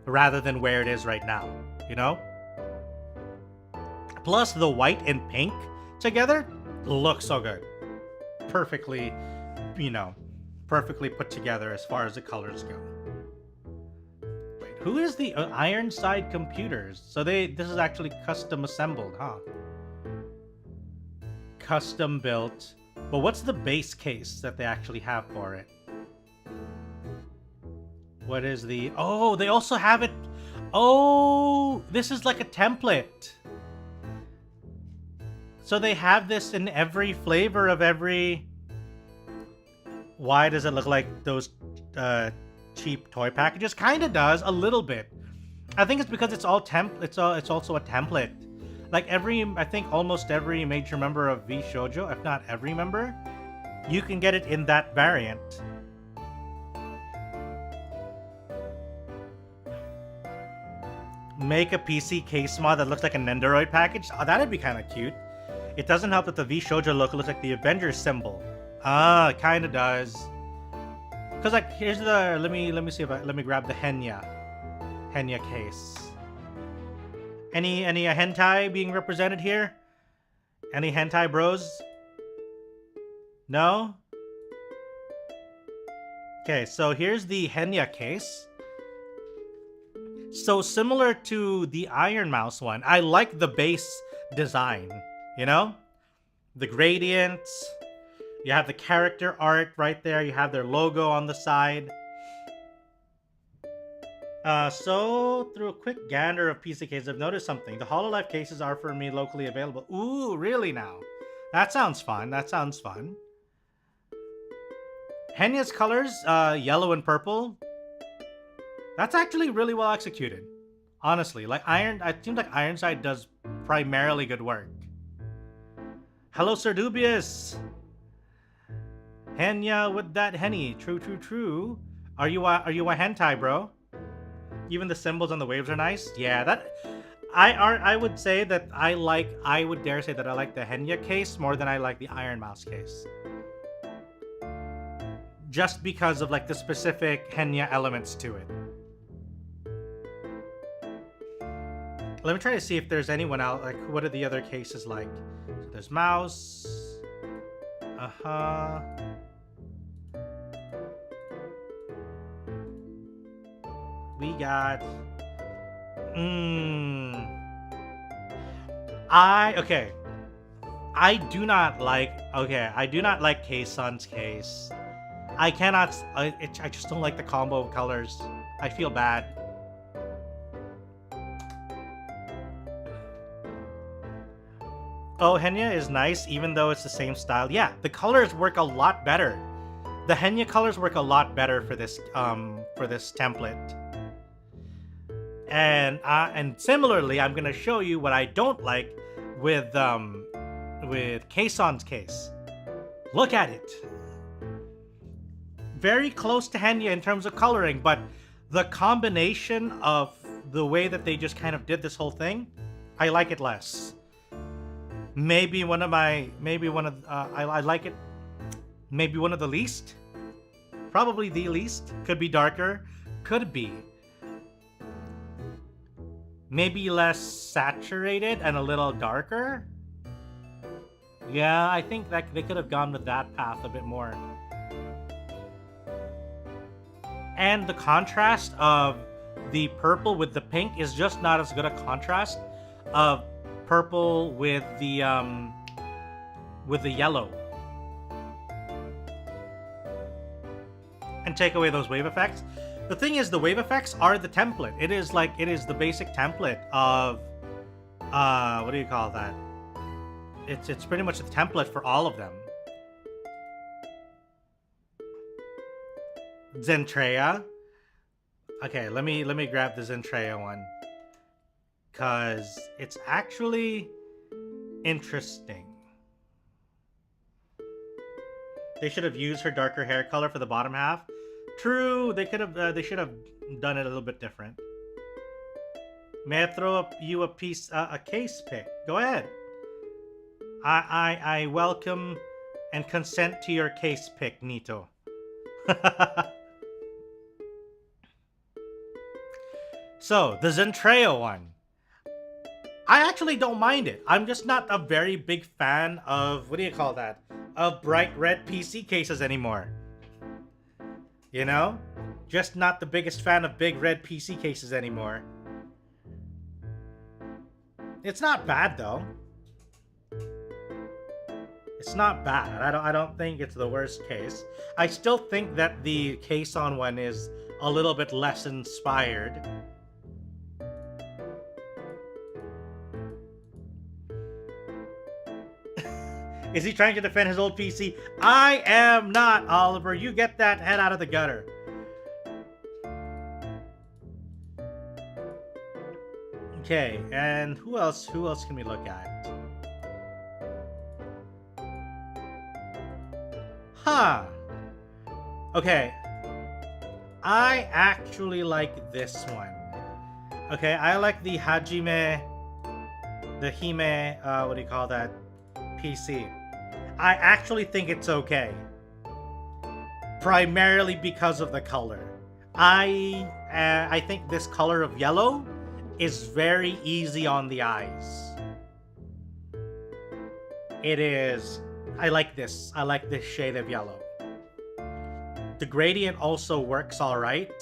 rather than where it is right now, you know? Plus the white and pink together look so good. Perfectly, you know, perfectly put together as far as the colors go. Who is the Ironside Computers? So this is actually custom assembled, huh? Custom built. But what's the base case that they actually have for it? What is the... Oh, they also have it... Oh, this is like a template. So they have this in every flavor of every... Why does it look like those... cheap toy packages? Kind of does a little bit. I think it's because it's all it's also a template. Like I think almost every major member of V Shoujo, if not every member, you can get it in that variant. Make a PC case mod that looks like a Nendoroid package. Oh, that'd be kind of cute. It doesn't help that the V Shoujo logo looks like the Avengers symbol. Ah, it kind of does. Cause like here's the let me grab the Henya case. Any hentai being represented here? Any hentai bros? No? Okay, so here's the Henya case. So similar to the Iron Mouse one, I like the base design, you know? The gradients. You have the character art right there. You have their logo on the side. So, through a quick gander of PC cases, I've noticed something. The HoloLive cases are for me locally available. Ooh, really now? That sounds fun. That sounds fun. Henya's colors, yellow and purple. That's actually really well executed. Honestly, like it seems like Ironside does primarily good work. Hello, Sir Dubious. Henya with that henny. True, true, true. Are you a hentai, bro? Even the symbols on the waves are nice. Yeah, that I would say that I would dare say that I like the Henya case more than I like the Iron Mouse case. Just because of like the specific Henya elements to it. Let me try to see if there's anyone else. Like, what are the other cases like? So there's Mouse. Uh-huh. We got... Okay. I do not like K-Sun's case. I cannot... I just don't like the combo of colors. I feel bad. Oh, Henya is nice, even though it's the same style. Yeah, the colors work a lot better. The Henya colors work a lot better for this template. And similarly, I'm gonna show you what I don't like with Kaeson's case. Look at it. Very close to Henya in terms of coloring, but the combination of the way that they just kind of did this whole thing, I like it less. Maybe one of I like it. Maybe one of the least. Probably the least. Could be darker. Could be. Maybe less saturated and a little darker. Yeah, I think that they could have gone with that path a bit more. And the contrast of the purple with the pink is just not as good a contrast of purple with the yellow. And take away those wave effects. The thing is, the wave effects are the template. It is the basic template of what do you call that? It's pretty much the template for all of them. Zentreya. Okay, let me grab the Zentreya one, cause it's actually interesting. They should have used her darker hair color for the bottom half. True, they should have done it a little bit different. May I throw you a case pick? Go ahead. I welcome and consent to your case pick, Nito. So, the Zentreya one. I actually don't mind it. I'm just not a very big fan of, what do you call that? Of bright red PC cases anymore. You know? Just not the biggest fan of big red PC cases anymore. It's not bad though. It's not bad. I don't think it's the worst case. I still think that the Kaeson one is a little bit less inspired. Is he trying to defend his old PC? I am not, Oliver. You get that head out of the gutter. Okay, and who else can we look at? Huh. Okay. I actually like this one. Okay, I like the Hajime, the Hime, what do you call that? PC. I actually think it's okay. Primarily because of the color. I think this color of yellow is very easy on the eyes. It is. I like this. I like this shade of yellow. The gradient also works alright.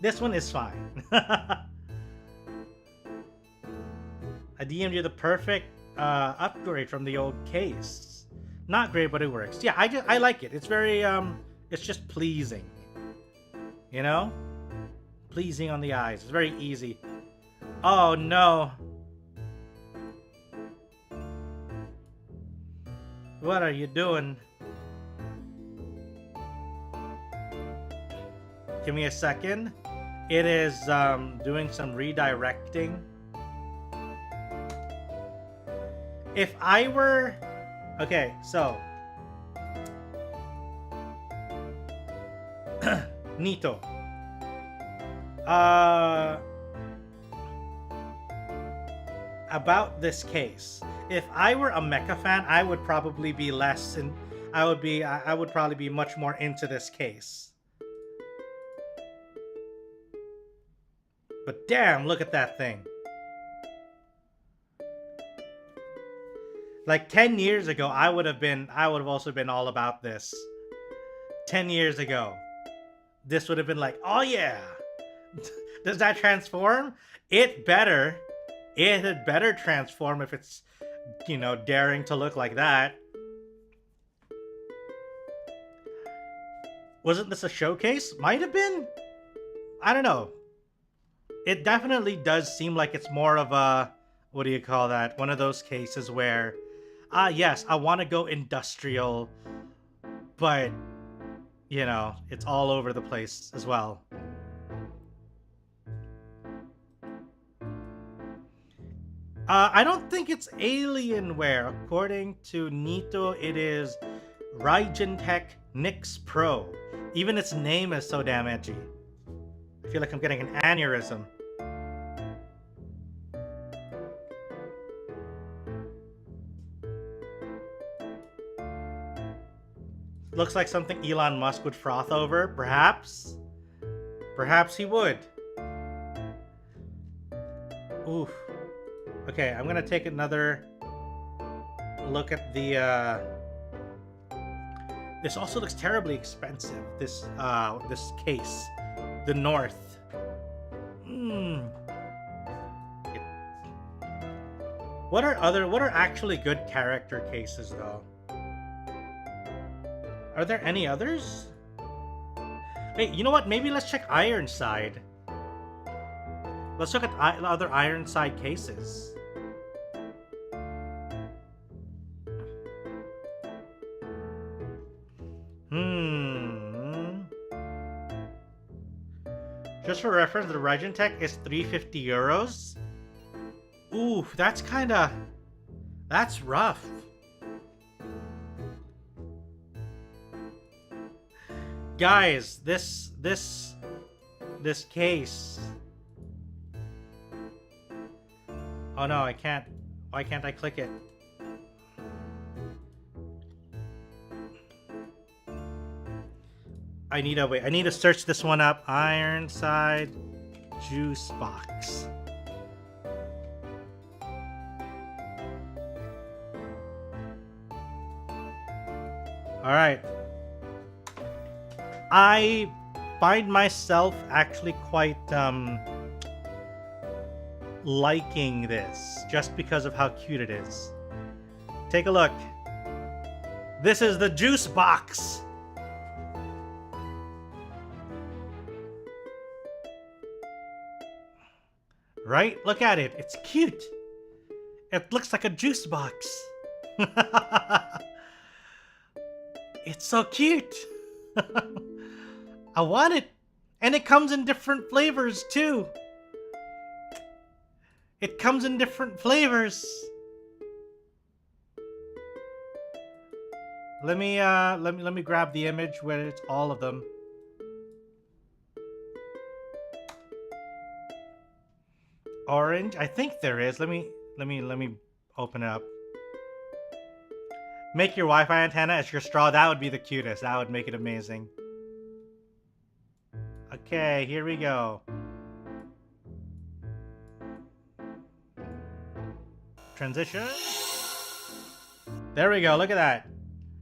This one is fine. I DM'd you the perfect upgrade from the old case. Not great, but it works. Yeah, I like it. It's very it's just pleasing. You know? Pleasing on the eyes. It's very easy. Oh no. What are you doing? Give me a second. It is doing some redirecting. If I were... Okay, so... Nito. About this case. If I were a mecha fan, I would probably be less in... I would probably be much more into this case. But damn, look at that thing. Like 10 years ago, I would have also been all about this. 10 years ago. This would have been like, oh yeah. Does that transform? It had better transform if it's, you know, daring to look like that. Wasn't this a showcase? Might have been. I don't know. It definitely does seem like it's more of a, what do you call that? One of those cases where, yes, I want to go industrial, but, you know, it's all over the place as well. I don't think it's Alienware. According to Nito, it is Raijin Nix Pro. Even its name is so damn edgy. I feel like I'm getting an aneurysm. Looks like something Elon Musk would froth over. Perhaps. Perhaps he would. Oof. Okay, I'm gonna take another look at the this also looks terribly expensive. This case. The North. What are actually good character cases though? Are there any others? Wait, you know what? Maybe let's check Ironside. Let's look at other Ironside cases. Just for reference, the Regentech is 350 euros. Ooh, that's rough. Guys, this case. Oh no, I can't. Why can't I click it? I need to search this one up. Ironside juice box. All right. I find myself actually quite liking this just because of how cute it is. Take a look. This is the juice box. Right? Look at it. It's cute. It looks like a juice box. It's so cute. I want it. And it comes in different flavors too. It comes in different flavors. Let me grab the image where it's all of them. Orange, I think there is. Let me open it up. Make your Wi-Fi antenna as your straw. That would be the cutest. That would make it amazing. Okay, here we go. Transition. There we go. Look at that.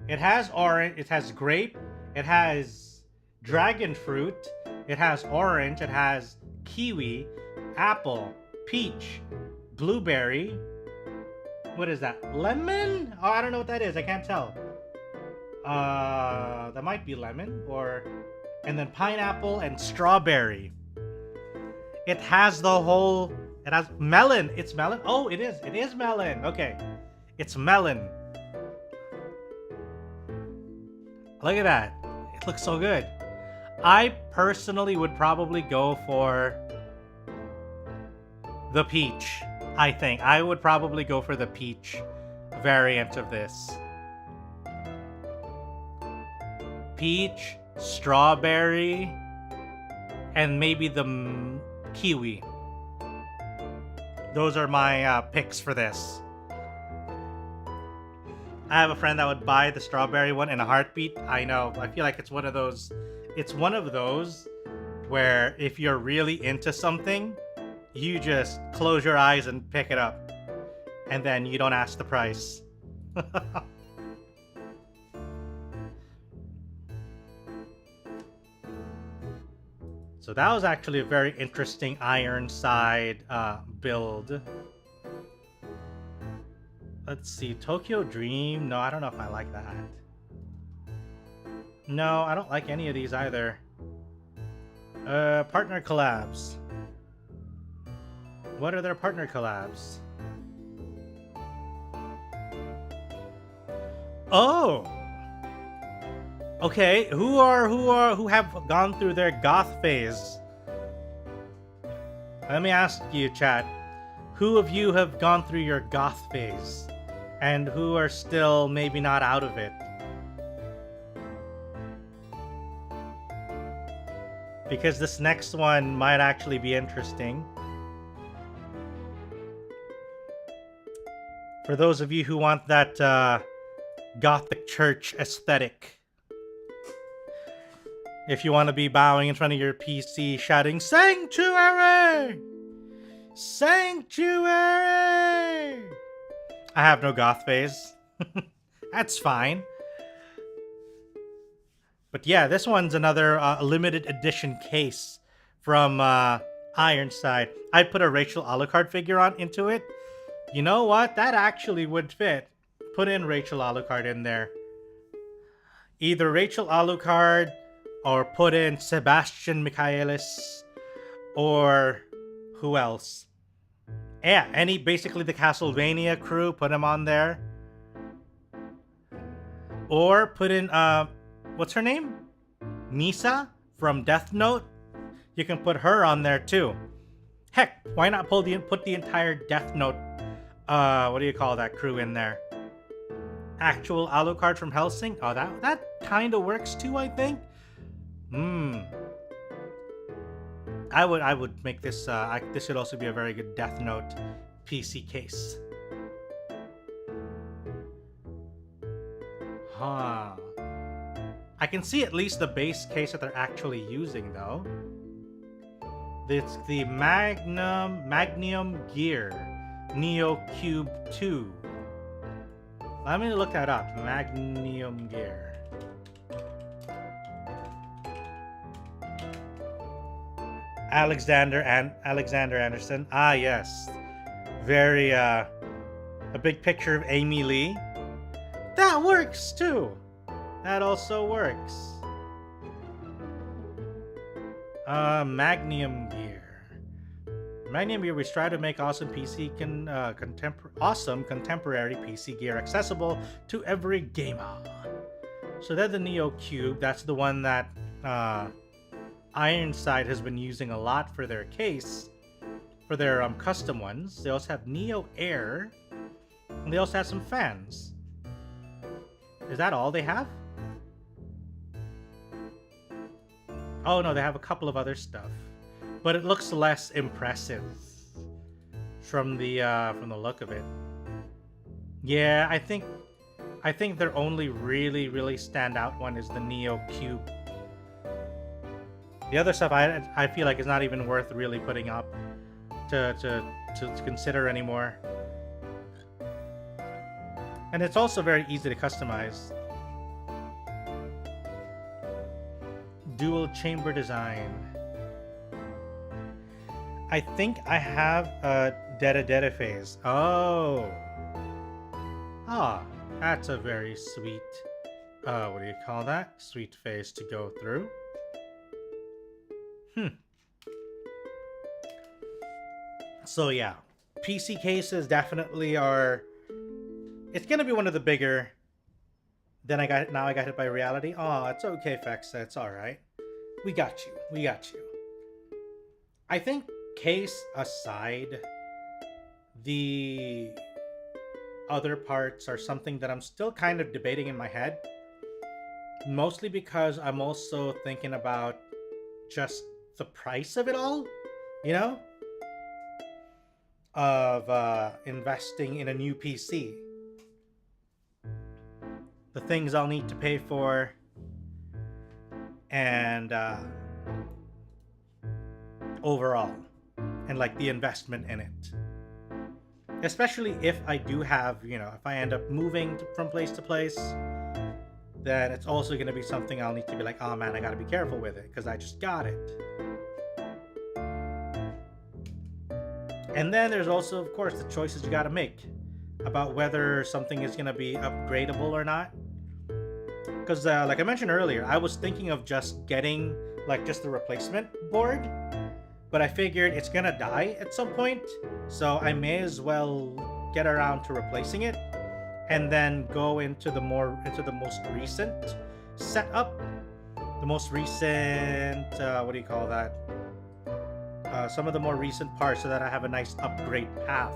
It has orange. It has grape. It has dragon fruit. It has orange. It has kiwi, apple, peach, blueberry. What is that? Lemon? Oh, I don't know what that is. I can't tell. That might be lemon or... And then pineapple and strawberry. It has the whole... It has melon. It's melon? Oh, it is. It is melon. Okay. It's melon. Look at that. It looks so good. I personally would probably go for the peach. I think I would probably go for the peach variant of this. Peach, strawberry, and maybe the kiwi. Those are my picks for this. I have a friend that would buy the strawberry one in a heartbeat. I know. I feel like it's one of those. It's one of those where if you're really into something, you just close your eyes and pick it up. And then you don't ask the price. So that was actually a very interesting Ironside build. Let's see, Tokyo Dream. No, I don't know if I like that. No, I don't like any of these either. Partner collabs. What are their partner collabs? Oh. Okay, who have gone through their goth phase? Let me ask you, chat. who of you have gone through your goth phase? And who are still maybe not out of it? Because this next one might actually be interesting. For those of you who want that Gothic church aesthetic. If you want to be bowing in front of your PC shouting, "Sanctuary! Sanctuary!" I have no goth phase. That's fine. But yeah, this one's another limited edition case from Ironside. I'd put a Rachel Alucard figure into it. You know what? That actually would fit. Put in Rachel Alucard in there. Either Rachel Alucard or put in Sebastian Michaelis or who else? Yeah, basically the Castlevania crew, put him on there. Or put in, what's her name? Nisa from Death Note. You can put her on there too. Heck, why not put the entire Death Note, what do you call that crew in there? Actual Alucard from Hellsing? Oh, that kind of works too, I think. I would make this, this should also be a very good Death Note PC case. Huh. I can see at least the base case that they're actually using, though. It's the Magnum Gear Neo Cube 2. Let me look that up. Magnum Gear. Alexander Anderson. Ah, yes. Very, a big picture of Amy Lee. That works, too. That also works. Magnum Gear. Magnum Gear, we try to make awesome contemporary PC gear accessible to every gamer. So they're the Neo Cube. That's the one that, Ironside has been using a lot for their case, for their custom ones. They also have Neo Air, and they also have some fans. Is that all they have? Oh no, they have a couple of other stuff, but it looks less impressive from the look of it. Yeah, I think their only really standout one is the Neo Cube. The other stuff I feel like is not even worth really putting up to consider anymore. And it's also very easy to customize. Dual chamber design. I think I have a Deda phase. Oh. Ah, that's a very sweet, what do you call that? Sweet phase to go through. So yeah, PC cases definitely are. It's gonna be one of the bigger. Then I got hit by reality. Oh, it's okay, Fexa. It's all right. We got you. I think case aside, the other parts are something that I'm still kind of debating in my head. Mostly because I'm also thinking about just the price of it all, you know? Of investing in a new PC. The things I'll need to pay for, and overall, and like the investment in it. Especially if I do have, if I end up moving from place to place, then it's also going to be something I'll need to be like, oh man, I got to be careful with it because I just got it. And then there's also, of course, the choices you got to make about whether something is going to be upgradable or not. Because like I mentioned earlier, I was thinking of just getting like just the replacement board, but I figured it's going to die at some point, so I may as well get around to replacing it and then go into the most recent setup, the most recent what do you call that? some of the more recent parts so that I have a nice upgrade path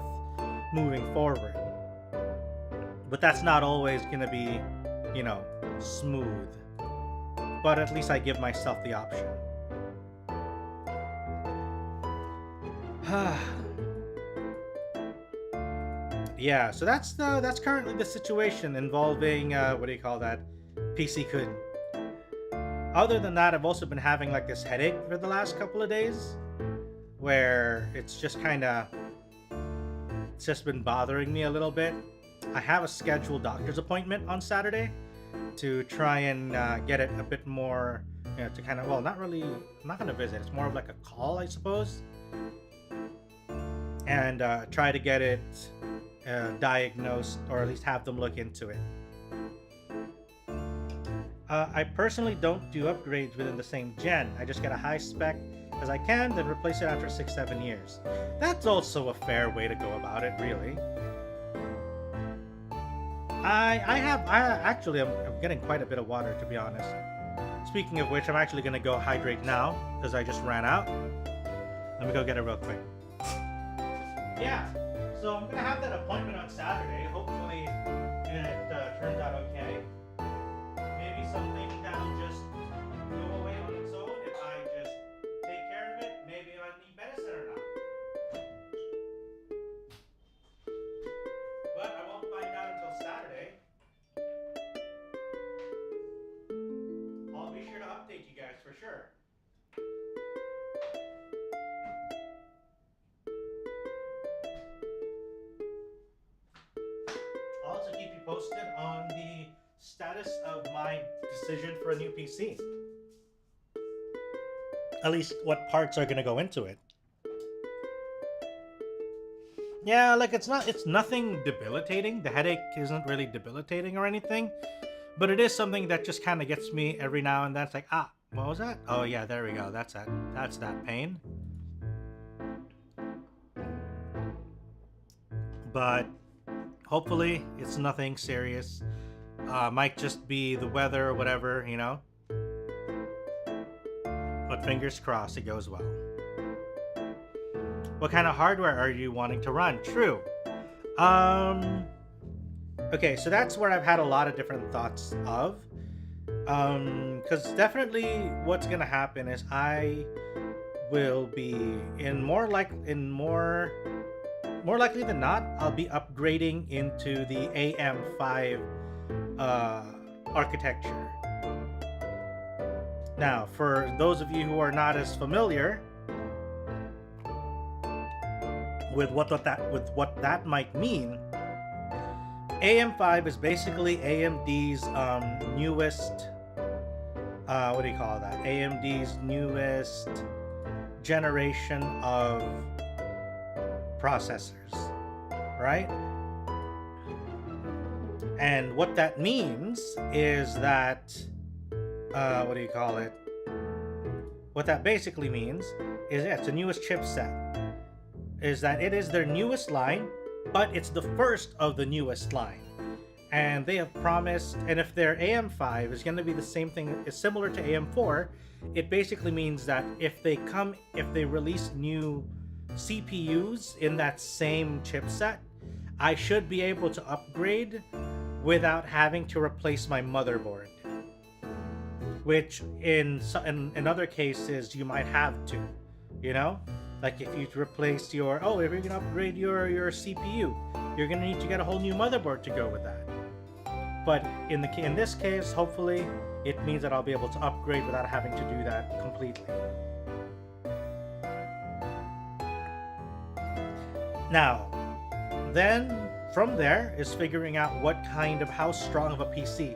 moving forward. But that's not always going to be, you know, smooth. But at least I give myself the option. Yeah, so that's currently the situation involving what do you call that, PC Kun. Other than that, I've also been having like this headache for the last couple of days, where it's just been bothering me a little bit. I have a scheduled doctor's appointment on Saturday to try and get it a bit more, you know, to kind of, well, not really, I'm not going to visit. It's more of like a call, I suppose. And try to get it diagnosed, or at least have them look into it. I personally don't do upgrades within the same gen. I just get a high spec as I can, then replace it after 6-7 years. That's also a fair way to go about it, really. I'm getting quite a bit of water, to be honest. Speaking of which, I'm actually going to go hydrate now, because I just ran out. Let me go get it real quick. Yeah, so I'm going to have that appointment on Saturday. Hopefully it turns out okay. Maybe something that'll just go away on its own if I just take care of it. Maybe I need medicine or not. But I won't find out until Saturday. I'll be sure to update you guys for sure. I'll also keep you posted on the status of my decision for a new PC. At least what parts are going to go into it. Yeah, like it's nothing debilitating. The headache isn't really debilitating or anything, but it is something that just kind of gets me every now and then. It's like, ah, what was that? Oh yeah, there we go. That's that pain. But hopefully it's nothing serious. Might just be the weather or whatever, you know. But fingers crossed it goes well. What kind of hardware are you wanting to run? True. Okay, so that's where I've had a lot of different thoughts of. Because definitely what's gonna happen is I will be more likely than not, I'll be upgrading into the AM5 architecture. Now, for those of you who are not as familiar with what that might mean, AM5 is basically AMD's newest what do you call that? AMD's newest generation of processors, right? And what that means is that what do you call it? What that basically means is, yeah, it's the newest chipset. Is that it is their newest line, but it's the first of the newest line. And they have promised, and if their AM5 is going to be the same thing, is similar to AM4, it basically means that if they release new CPUs in that same chipset, I should be able to upgrade without having to replace my motherboard. Which in other cases you might have to, you know? Like if you replace if you're gonna upgrade your CPU, you're gonna need to get a whole new motherboard to go with that. But in this case, hopefully, it means that I'll be able to upgrade without having to do that completely. Now, then from there is figuring out how strong of a PC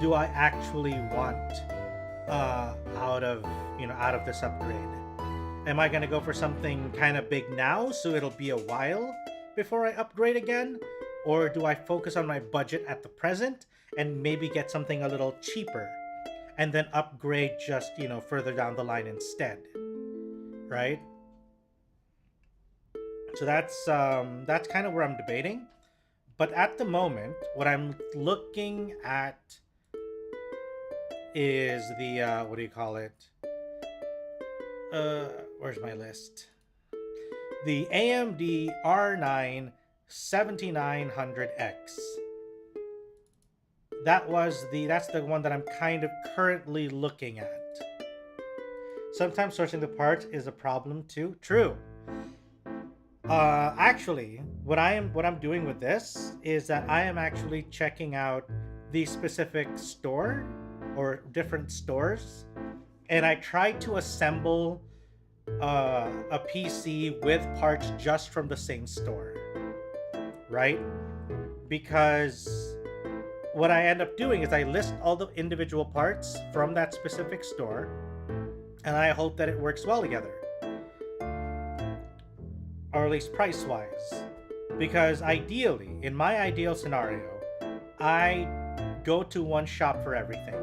do I actually want out of this upgrade. Am I going to go for something kind of big now, so it'll be a while before I upgrade again? Or do I focus on my budget at the present and maybe get something a little cheaper and then upgrade just, further down the line instead? Right? So that's kind of where I'm debating. But at the moment, what I'm looking at is the, where's my list? The AMD R9 7900X. That's the one that I'm kind of currently looking at. Sometimes sourcing the parts is a problem too. True. Actually, what I'm doing with this is that I am actually checking out the specific store or different stores, and I try to assemble a PC with parts just from the same store, right? Because what I end up doing is I list all the individual parts from that specific store, and I hope that it works well together, or at least price-wise. Because ideally, in my ideal scenario, I go to one shop for everything,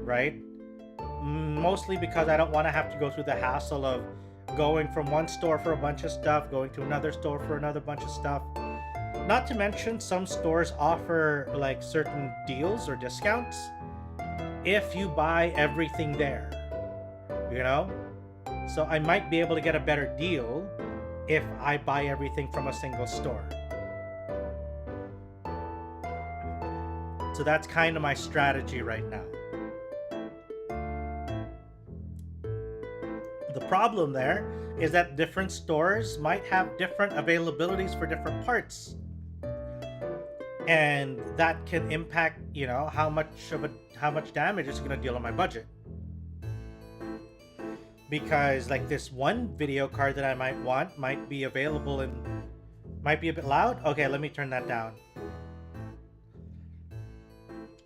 right? Mostly because I don't want to have to go through the hassle of going from one store for a bunch of stuff, going to another store for another bunch of stuff. Not to mention, some stores offer like certain deals or discounts if you buy everything there, you know? So I might be able to get a better deal if I buy everything from a single store. So that's kind of my strategy right now. The problem there is that different stores might have different availabilities for different parts. And that can impact, you know, how much damage it's going to deal on my budget. Because like this one video card that I might want might be available and might be a bit loud. Okay, let me turn that down.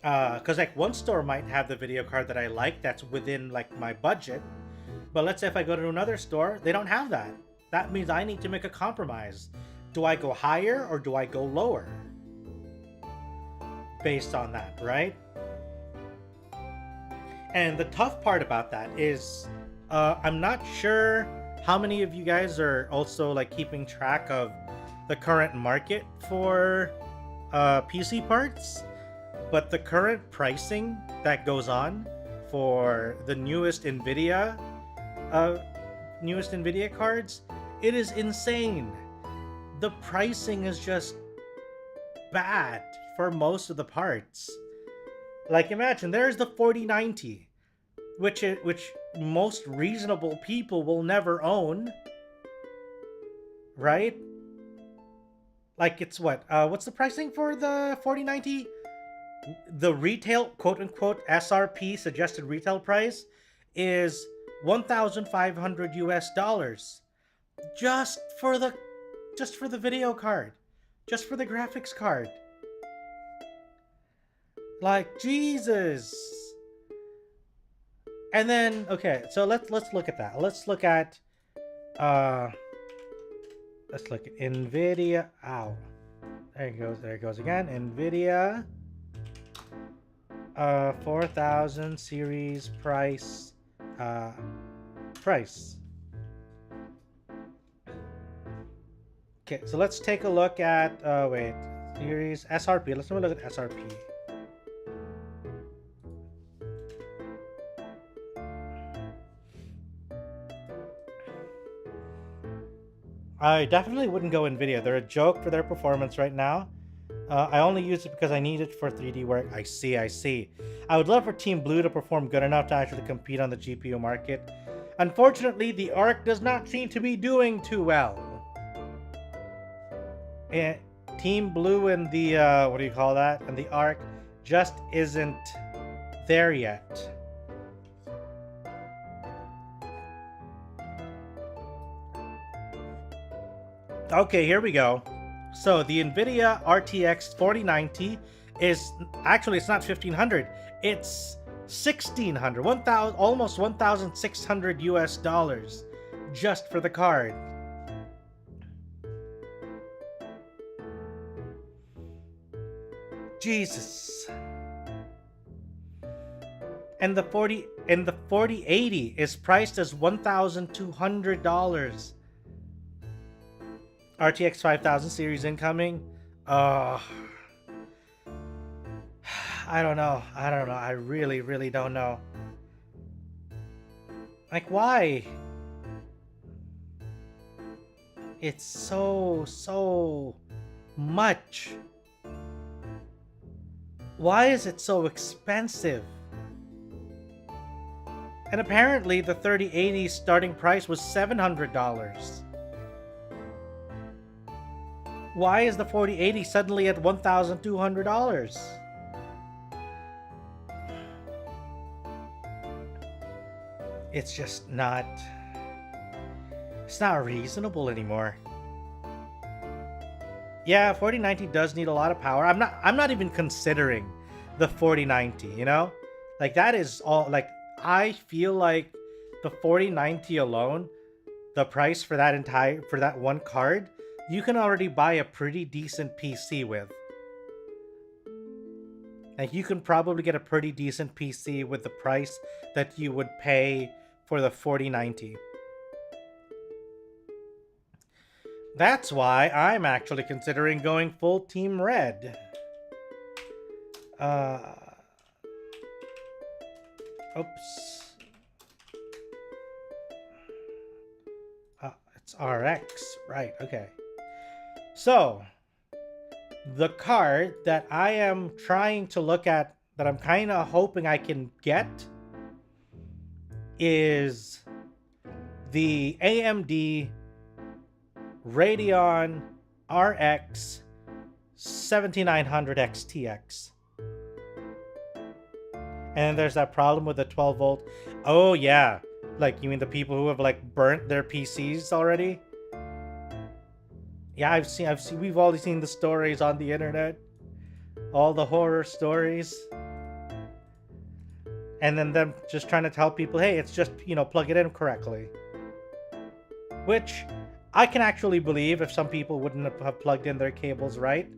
Because like one store might have the video card that I like that's within like my budget. But let's say if I go to another store, they don't have that. That means I need to make a compromise. Do I go higher or do I go lower? Based on that, right? And the tough part about that is I'm not sure how many of you guys are also like keeping track of the current market for PC parts, but the current pricing that goes on for the newest NVIDIA cards, it is insane. The pricing is just bad for most of the parts. Like imagine there's the 4090, which most reasonable people will never own, right? Like it's what's the pricing for the 4090? The retail quote unquote SRP suggested retail price is $1,500 just for the video card, just for the graphics card. Like Jesus. And then okay, so let's look at that. Let's look at NVIDIA. Ow. There it goes again. NVIDIA 4000 series price. Okay, so let's take a look at series SRP. Let's have a look at SRP. I definitely wouldn't go NVIDIA. They're a joke for their performance right now. I only use it because I need it for 3D work. I see. I would love for Team Blue to perform good enough to actually compete on the GPU market. Unfortunately, the ARC does not seem to be doing too well. And Team Blue and the, what do you call that? And the ARC just isn't there yet. Okay, here we go. So the NVIDIA RTX 4090 is actually, it's not 1500, it's 1600, almost $1,600 just for the card. Jesus. And the 4080 is priced as $1,200. RTX 5000 series incoming. I don't know. I really don't know. Like, why? It's so much. Why is it so expensive? And apparently the 3080 starting price was $700. Why is the 4080 suddenly at $1,200? It's just not... It's not reasonable anymore. Yeah, 4090 does need a lot of power. I'm not even considering the 4090, you know? Like, that is all... Like, I feel like the 4090 alone, the price for that one card, you can already buy a pretty decent PC with. Like, you can probably get a pretty decent PC with the price that you would pay for the 4090. That's why I'm actually considering going full Team Red. Oops. It's RX. Right, okay. So, the card that I am trying to look at, that I'm kind of hoping I can get, is the AMD Radeon RX 7900 XTX. And there's that problem with the 12 volt. Oh yeah, like, you mean the people who have like burnt their PCs already? Yeah, I've seen we've all seen the stories on the internet. All the horror stories. And then them just trying to tell people, hey, it's just, you know, plug it in correctly. Which I can actually believe if some people wouldn't have plugged in their cables right.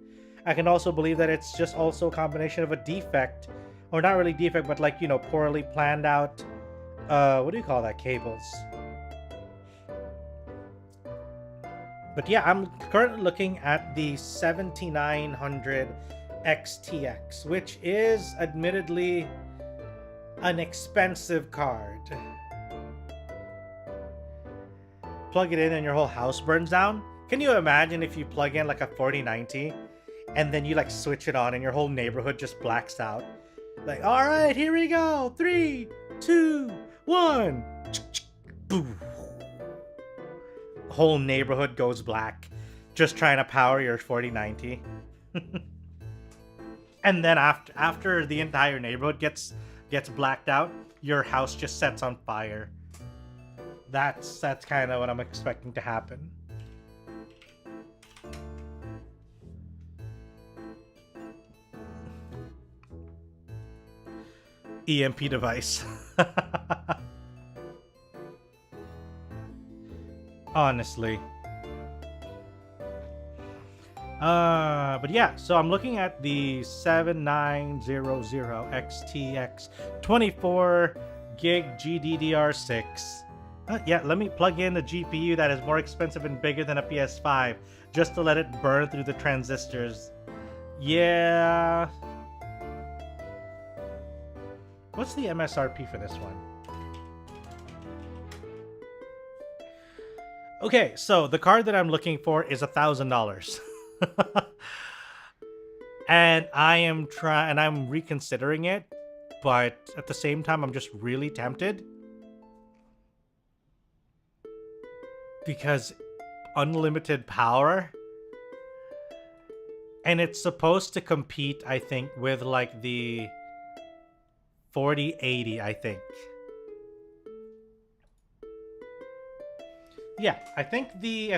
I can also believe that it's just also a combination of a defect, or not really defect, but like, you know, poorly planned out, what do you call that, cables. But yeah, I'm currently looking at the 7900 XTX, which is admittedly an expensive card. Plug it in and your whole house burns down? Can you imagine if you plug in like a 4090 and then you like switch it on and your whole neighborhood just blacks out? Like, all right, here we go. 3, 2, 1. Boom. Whole neighborhood goes black just trying to power your 4090. And then after the entire neighborhood gets blacked out, your house just sets on fire. That's kind of what I'm expecting to happen. EMP device. Honestly. But yeah, so I'm looking at the 7900 XTX 24 gig GDDR6. Yeah, let me plug in the GPU that is more expensive and bigger than a PS5 just to let it burn through the transistors. Yeah. What's the MSRP for this one? Okay, so the card that I'm looking for is $1,000. And I'm reconsidering it, but at the same time I'm just really tempted. Because unlimited power, and it's supposed to compete, I think, with like the 4080, I think. Yeah, I think the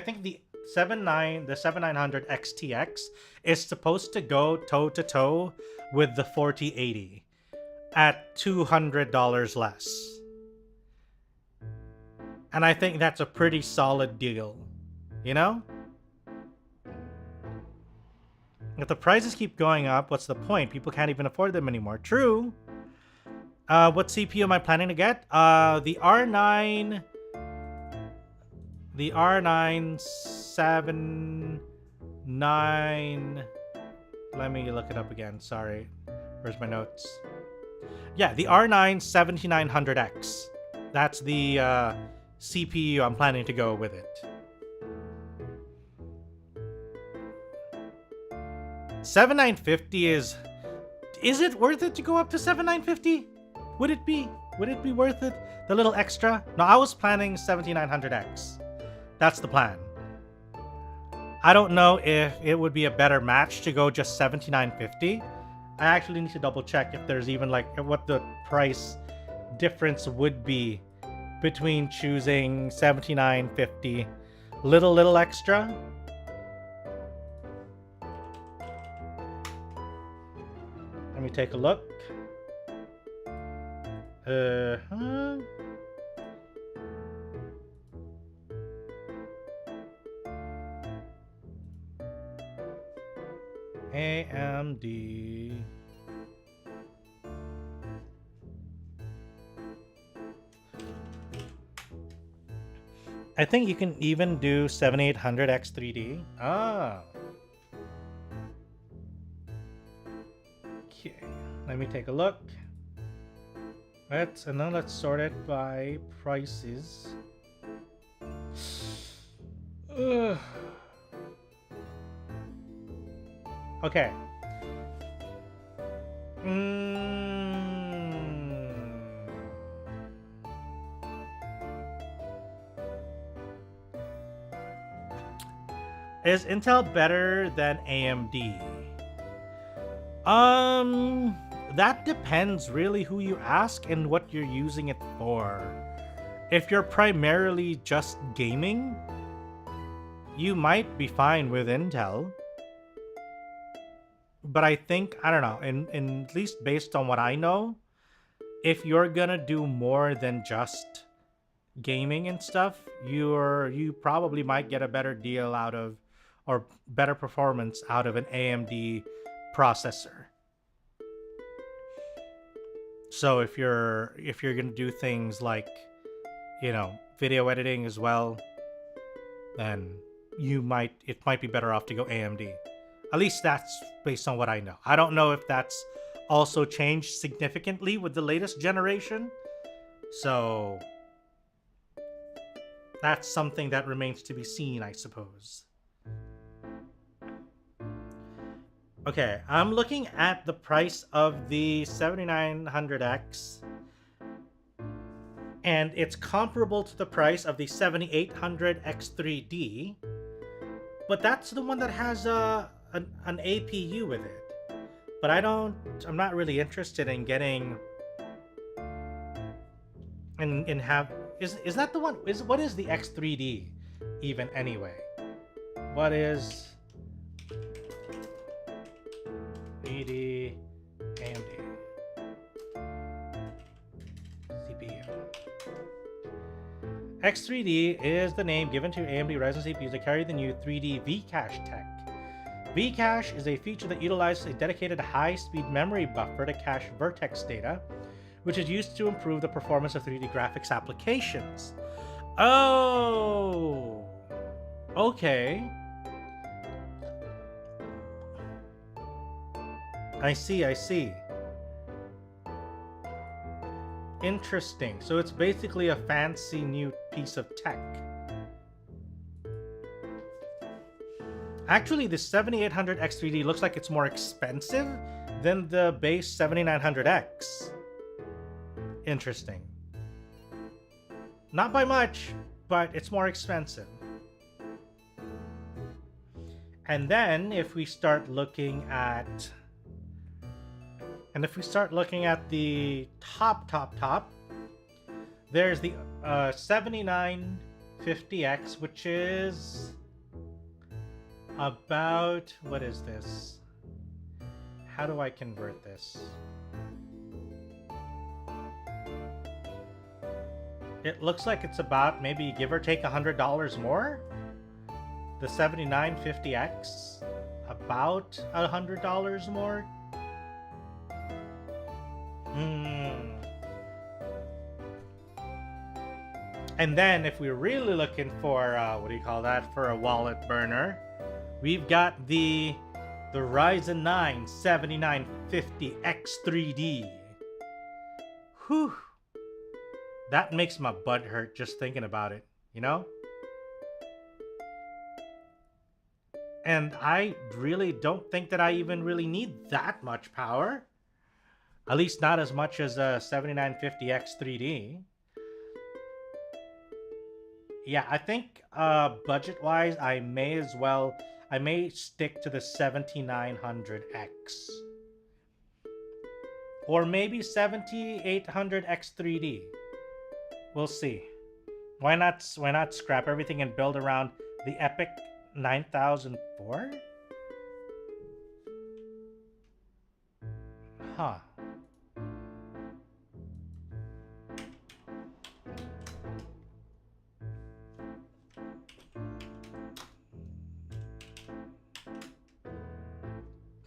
7900 XTX is supposed to go toe to toe with the 4080 at $200 less. And I think that's a pretty solid deal, you know? If the prices keep going up, what's the point? People can't even afford them anymore. True. What CPU am I planning to get? The R9 79. Let me look it up again. Sorry. Where's my notes? Yeah, the R9 7900X. That's the CPU I'm planning to go with it. 7950 is it worth it to go up to 7950? Would it be worth it? The little extra? No, I was planning 7900X. That's the plan. I don't know if it would be a better match to go just 7950. I actually need to double check if there's even like what the price difference would be between choosing 7950 little extra. Let me take a look. AMD. I think you can even do 7800X 3D. Ah. Okay, let me take a look. And then let's sort it by prices. Ugh. Okay. Is Intel better than AMD? That depends really who you ask and what you're using it for. If you're primarily just gaming, you might be fine with Intel. But I think, I don't know, in at least based on what I know, if you're gonna do more than just gaming and stuff, you probably might get a better deal out of, or better performance out of an AMD processor. So if you're gonna do things like, you know, video editing as well, then it might be better off to go AMD. At least that's based on what I know. I don't know if that's also changed significantly with the latest generation. So that's something that remains to be seen, I suppose. Okay, I'm looking at the price of the 7900X, and it's comparable to the price of the 7800X3D, but that's the one that has an APU with it. But I'm not really interested in getting is that the one? What is the X3D even anyway? What is 3D AMD CPU? X3D is the name given to AMD Ryzen CPUs that carry the new 3D Vcache tech. Vcache is a feature that utilizes a dedicated high-speed memory buffer to cache vertex data, which is used to improve the performance of 3D graphics applications. Oh, okay. I see. Interesting. So it's basically a fancy new piece of tech. Actually, the 7800X3D looks like it's more expensive than the base 7900X. Interesting. Not by much, but it's more expensive. And then if we start looking at the top, there's the 7950X, which is about, what is this? How do I convert this? It looks like it's about maybe give or take $100 more. The 7950X, about $100 more. And then if we're really looking for for a wallet burner, we've got the Ryzen 9 7950X3D. Whew. That makes my butt hurt just thinking about it, you know? And I really don't think that I even really need that much power. At least not as much as a 7950X 3D. Yeah, I think budget-wise, I may stick to the 7900X. Or maybe 7800X 3D. We'll see. Why not scrap everything and build around the epic 9004? Huh.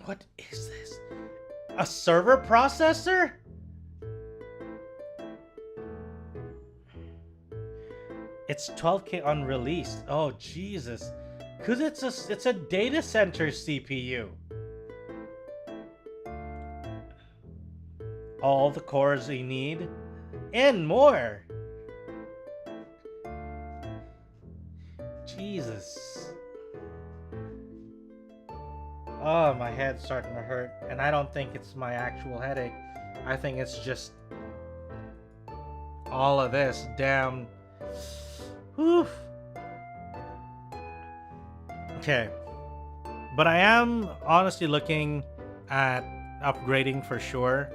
What is this? A server processor? It's 12K unreleased. Oh Jesus. Cause it's a data center CPU. All the cores you need and more. Jesus. Oh, my head's starting to hurt, and I don't think it's my actual headache. I think it's just all of this damn. Whew. Okay, but I am honestly looking at upgrading for sure.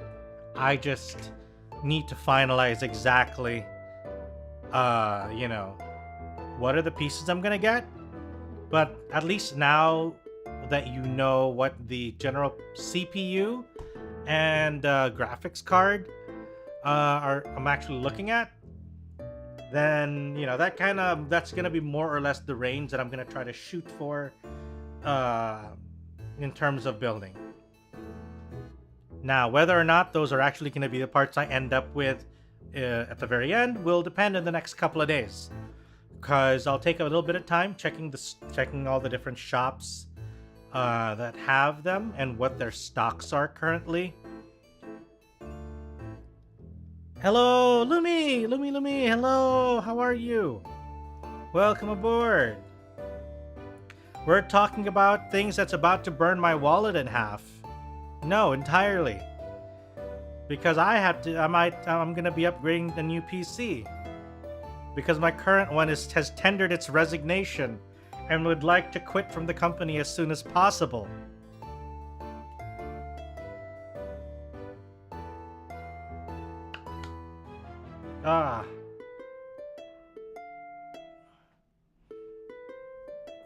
I just need to finalize exactly, you know, what are the pieces I'm gonna get. But at least now that you know what the general CPU and graphics card I'm actually looking at, then you know that's gonna be more or less the range that I'm gonna try to shoot for in terms of building. Now, whether or not those are actually going to be the parts I end up with at the very end will depend in the next couple of days, because I'll take a little bit of time checking all the different shops that have them and what their stocks are currently. Hello, Lumi! Lumi, hello! How are you? Welcome aboard! We're talking about things that's about to burn my wallet in half. No, entirely. Because I'm gonna be upgrading the new PC. Because my current one has tendered its resignation and would like to quit from the company as soon as possible.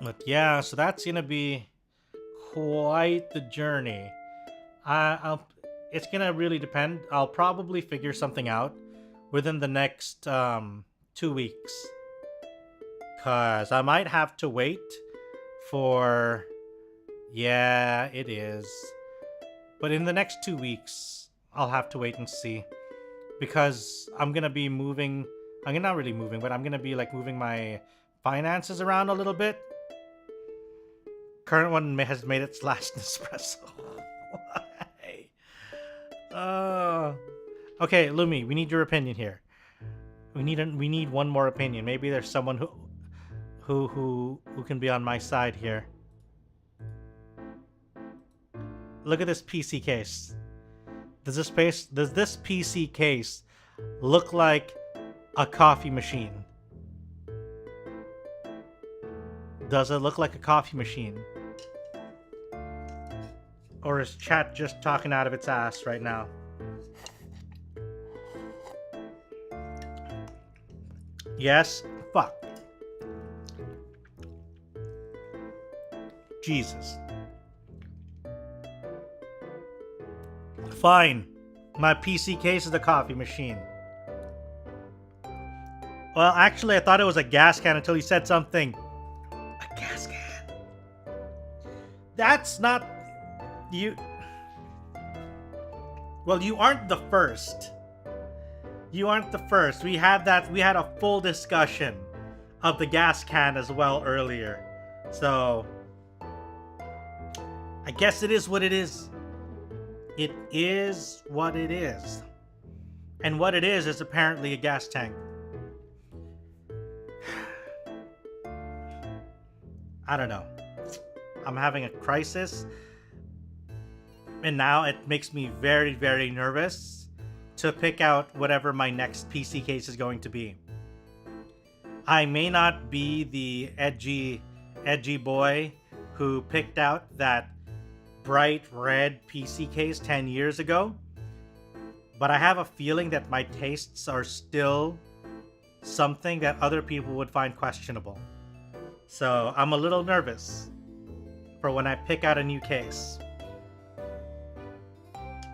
But yeah, so that's gonna be quite the journey. It's gonna really depend. I'll probably figure something out within the next 2 weeks, cause I might have to wait for. Yeah, it is. But in the next 2 weeks, I'll have to wait and see, because I'm gonna be moving. I'm not really moving, but I'm gonna be like moving my finances around a little bit. Current one has made its last Nespresso. Why? Okay, Lumi, we need your opinion here. We need one more opinion. Maybe there's someone who can be on my side here. Look at this PC case. Does this PC case look like a coffee machine? Does it look like a coffee machine? Or is chat just talking out of its ass right now? Yes? Fuck. Jesus. Fine. My PC case is a coffee machine. Well, actually, I thought it was a gas can until you said something. A gas can. That's not... You... Well, you aren't the first. You aren't the first. We had a full discussion of the gas can as well earlier. So... I guess it is what it is. It is what it is. And what it is apparently a gas tank. I don't know. I'm having a crisis. And now it makes me very, very nervous to pick out whatever my next PC case is going to be. I may not be the edgy boy who picked out that bright red PC case 10 years ago, but I have a feeling that my tastes are still something that other people would find questionable. So I'm a little nervous for when I pick out a new case.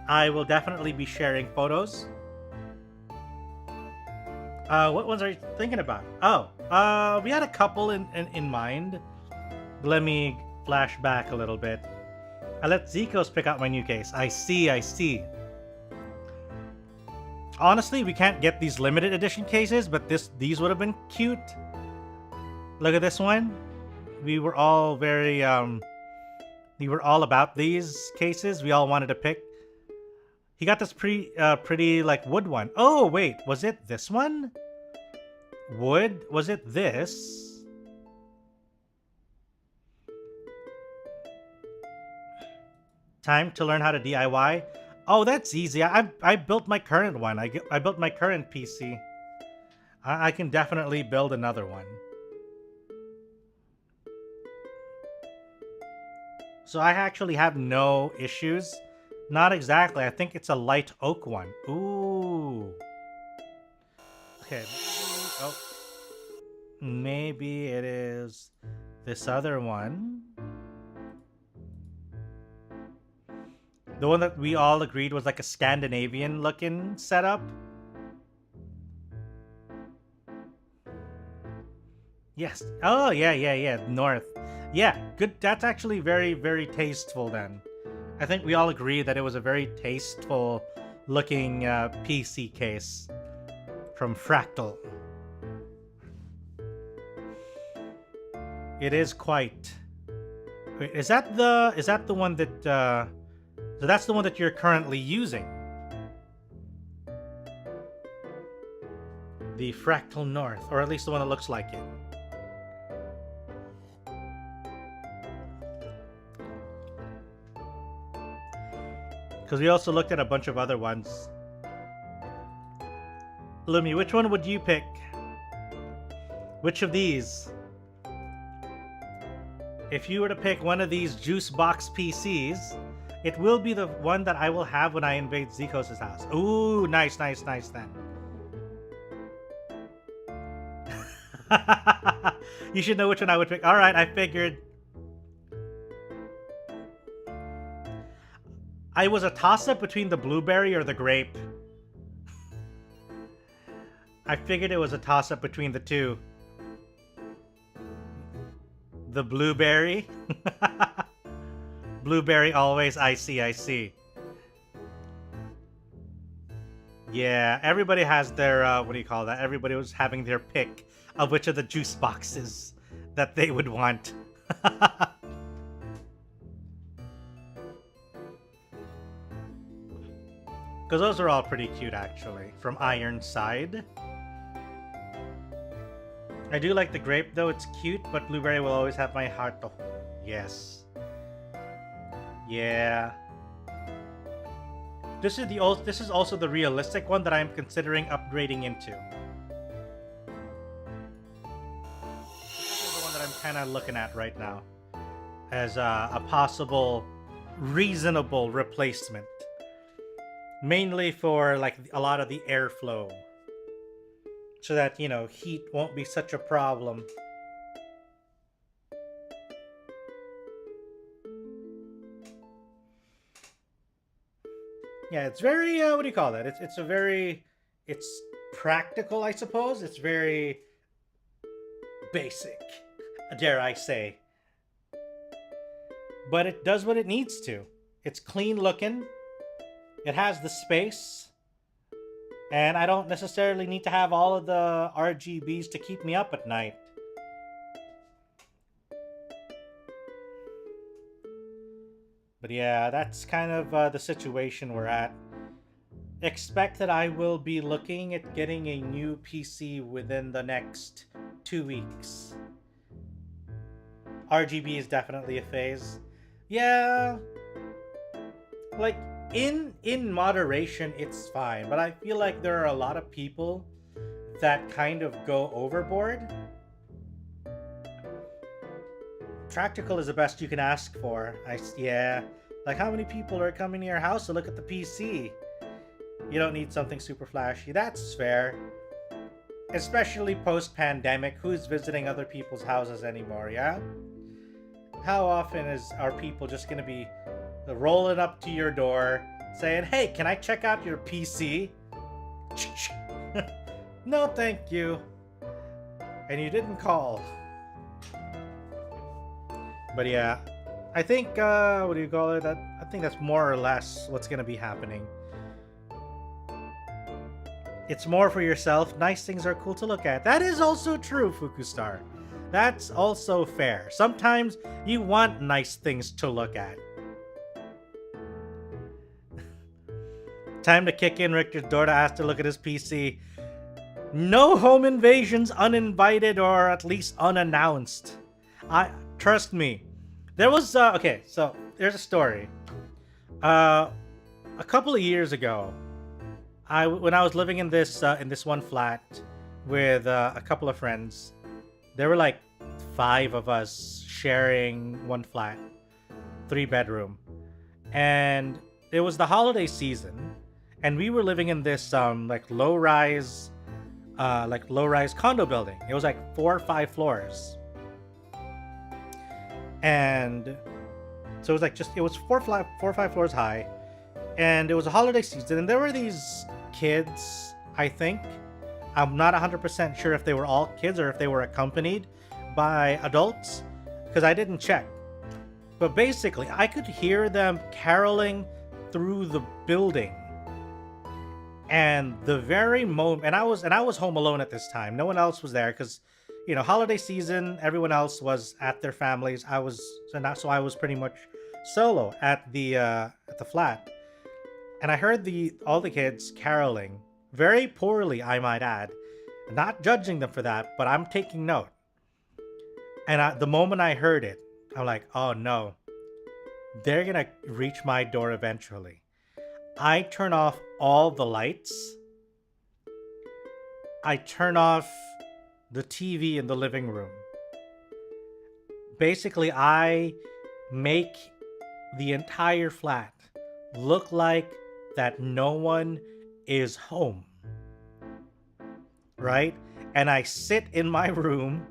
I will definitely be sharing photos. What ones are you thinking about? Oh, we had a couple in mind. Let me flash back a little bit. I let Zikos pick out my new case. I see. Honestly, we can't get these limited edition cases, but these would have been cute. Look at this one. We were all very we were all about these cases. We all wanted to pick. He got this pretty like wood one. Oh wait, was it this one? Wood? Was it this? Time to learn how to DIY. Oh, that's easy. I built my current one. I built my current PC. I can definitely build another one. So I actually have no issues. Not exactly. I think it's a light oak one. Ooh. Okay. Oh. Maybe it is this other one. The one that we all agreed was like a Scandinavian looking setup. Yes. Oh, yeah. North. Yeah, good. That's actually very, very tasteful then. I think we all agree that it was a very tasteful looking PC case from Fractal. It is quite. Wait, is that the one that so that's the one that you're currently using? The Fractal North, or at least the one that looks like it. Because we also looked at a bunch of other ones. Lumi, which one would you pick? Which of these? If you were to pick one of these juice box PCs, it will be the one that I will have when I invade Zikos' house. Ooh, nice then. You should know which one I would pick. Alright, I figured. I was a toss-up between the blueberry or the grape. I figured it was a toss-up between the two. The blueberry? Blueberry always, I see. Yeah, everybody has their, what do you call that? Everybody was having their pick of which of the juice boxes that they would want. Because those are all pretty cute, actually, from Ironside. I do like the grape, though. It's cute, but blueberry will always have my heart, though. Yes. Yeah. This is also the realistic one that I'm considering upgrading into. This is the one that I'm kind of looking at right now as a possible reasonable replacement. Mainly for like a lot of the airflow. So that, you know, heat won't be such a problem. Yeah, it's very, what do you call that? It's practical, I suppose. It's very basic, dare I say. But it does what it needs to. It's clean looking. It has the space. And I don't necessarily need to have all of the RGBs to keep me up at night. But yeah, that's kind of the situation we're at. expect that I will be looking at getting a new PC within the next 2 weeks. RGB is definitely a phase. Yeah, like in moderation it's fine, but I feel like there are a lot of people that kind of go overboard. Practical is the best you can ask for. Yeah, like how many people are coming to your house to look at the PC? You don't need something super flashy. That's fair. Especially post-pandemic, who's visiting other people's houses anymore, yeah? How often are people just gonna be rolling up to your door saying, hey, can I check out your PC? No, thank you. And you didn't call. But yeah, I think, what do you call it? I think that's more or less what's gonna be happening. It's more for yourself. Nice things are cool to look at. That is also true, Fukustar. That's also fair. Sometimes you want nice things to look at. Time to kick in Richter's door to ask to look at his PC. No home invasions uninvited or at least unannounced. Trust me. There was, okay, so there's a story. A couple of years ago, when I was living in this one flat with a couple of friends, there were like 5 of us sharing one flat, 3-bedroom, and it was the holiday season, and we were living in this like low-rise condo building. It was like 4 or 5 floors, and so it was it was 4 or 5 floors high, and it was a holiday season, and there were these kids, I think. I'm not 100% sure if they were all kids or if they were accompanied by adults, because I didn't check. But basically, I could hear them caroling through the building. And the very moment, and I was home alone at this time. No one else was there because, you know, holiday season, everyone else was at their families. So I was pretty much solo at the flat. And I heard all the kids caroling. Very poorly, I might add. Not judging them for that, but I'm taking note. And the moment I heard it, I'm like, oh no. They're gonna reach my door eventually. I turn off all the lights. I turn off the TV in the living room. Basically, I make the entire flat look like that no one is home, right? And I sit in my room,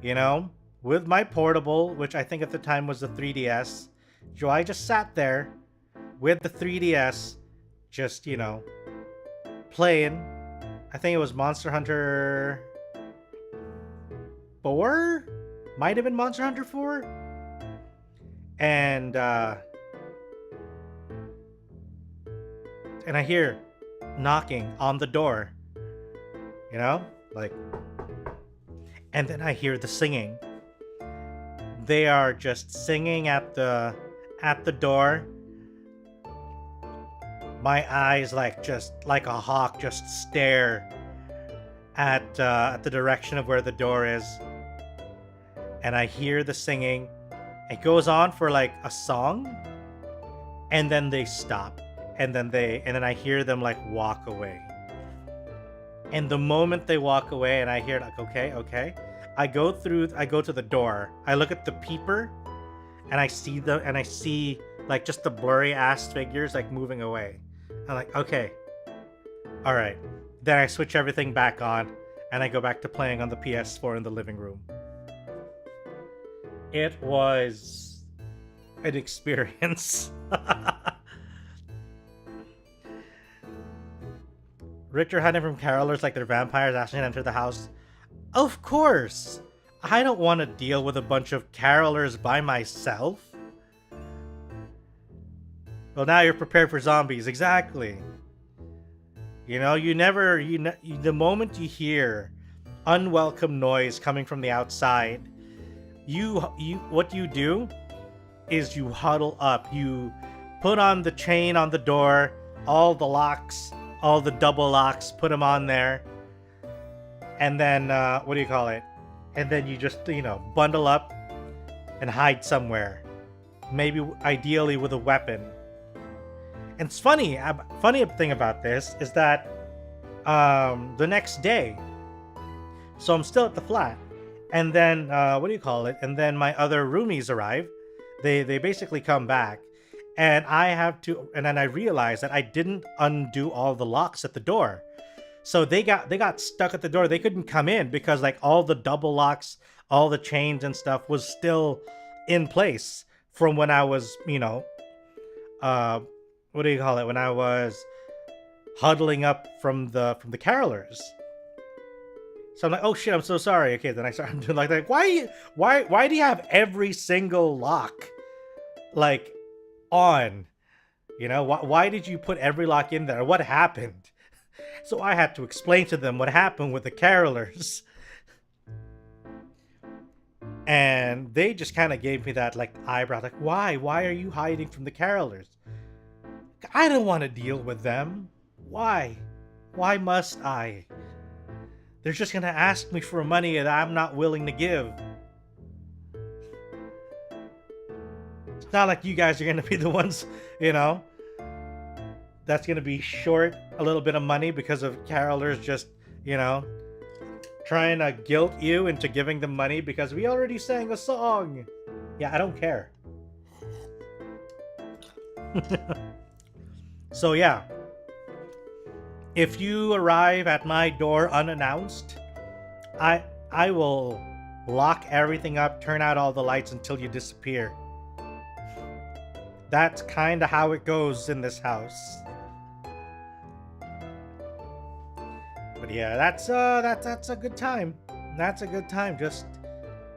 you know, with my portable, which I think at the time was the 3DS. So I just sat there with the 3DS, just, you know, playing. I think it was Monster Hunter 4? Might have been Monster Hunter 4? And I hear knocking on the door, you know, like, and then I hear the singing. They are just singing at the door. My eyes, just like a hawk, just stare at the direction of where the door is, and I hear the singing. It goes on for like a song, and then they stop. And then I hear them like walk away. And the moment they walk away and I hear like, okay. I go to the door. I look at the peeper and I see like just the blurry ass figures like moving away. I'm like, okay. All right. Then I switch everything back on and I go back to playing on the PS4 in the living room. It was an experience. Richter hiding from carolers like they're vampires asking to enter the house. Of course! I don't want to deal with a bunch of carolers by myself. Well, now you're prepared for zombies. Exactly. You know, the moment you hear unwelcome noise coming from the outside, what you do is you huddle up. You put on the chain on the door, all the locks, all the double locks, put them on there. And then, what do you call it? And then you just, bundle up and hide somewhere. Maybe ideally with a weapon. And it's funny thing about this is that the next day, so I'm still at the flat, and then what do you call it? And then my other roomies arrive. They basically come back, and then I realized that I didn't undo all the locks at the door. So they got stuck at the door. They couldn't come in because like all the double locks, all the chains and stuff was still in place from when I was, what do you call it? When I was huddling up from the carolers. So I'm like, oh shit, I'm so sorry. Okay, then I started doing like that. Why do you have every single lock like on? Why did you put every lock in there? What happened? So I had to explain to them what happened with the carolers. And they just kind of gave me that like eyebrow, like, why are you hiding from the carolers? I don't want to deal with them. Why must I? They're just gonna ask me for money that I'm not willing to give. It's not like you guys are gonna be the ones, that's gonna be short a little bit of money because of carolers just, trying to guilt you into giving them money because we already sang a song. Yeah, I don't care. So yeah, if you arrive at my door unannounced, I will lock everything up, turn out all the lights until you disappear. That's kind of how it goes in this house. But yeah, that's a good time. That's a good time, just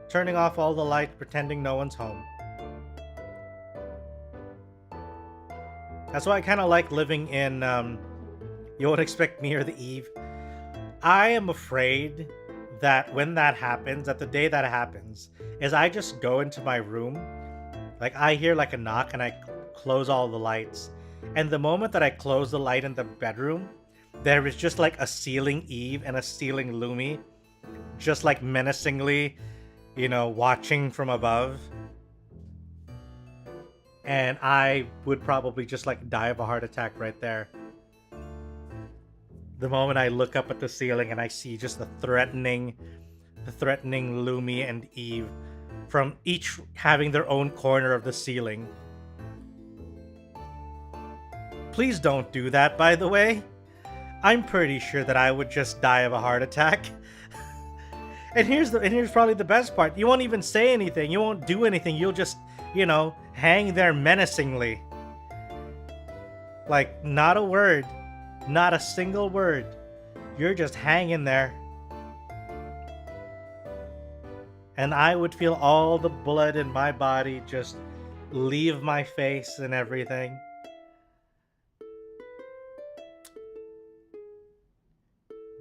turning off all the lights, pretending no one's home. That's why I kind of like living in You Won't Expect Me or the Eve. I am afraid that when that happens, that the day that happens, is I just go into my room, like I hear like a knock and I close all the lights. And the moment that I close the light in the bedroom, there is just like a ceiling Eve and a ceiling Lumi, just like menacingly, watching from above. And I would probably just like die of a heart attack right there. The moment I look up at the ceiling and I see just the threatening Lumi and Eve from each having their own corner of the ceiling. Please don't do that, by the way. I'm pretty sure that I would just die of a heart attack. And here's probably the best part. You won't even say anything. You won't do anything. You'll just, hang there menacingly. Like, not a word. Not a single word. You're just hanging there. And I would feel all the blood in my body just leave my face and everything.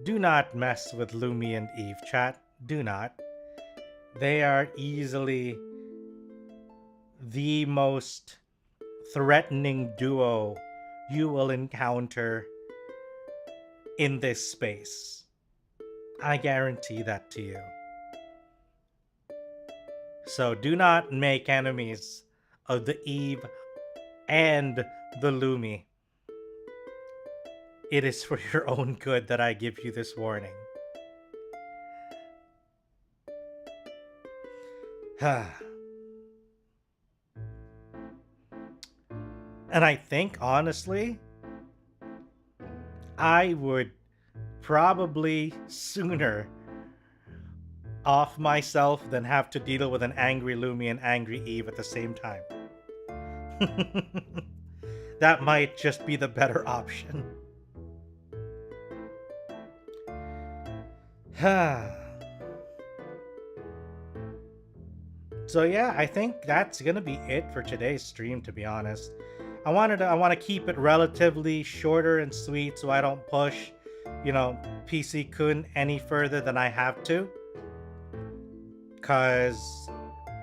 Do not mess with Lumi and Eve, chat. Do not. They are easily the most threatening duo you will encounter in this space. I guarantee that to you. So do not make enemies of the Eve and the Lumi. It is for your own good that I give you this warning. And I think, honestly, I would probably sooner off myself than have to deal with an angry Lumi and angry Eve at the same time. That might just be the better option. So yeah, I think that's gonna be it for today's stream, to be honest. I want to keep it relatively shorter and sweet so I don't push, PC-kun any further than I have to. Cause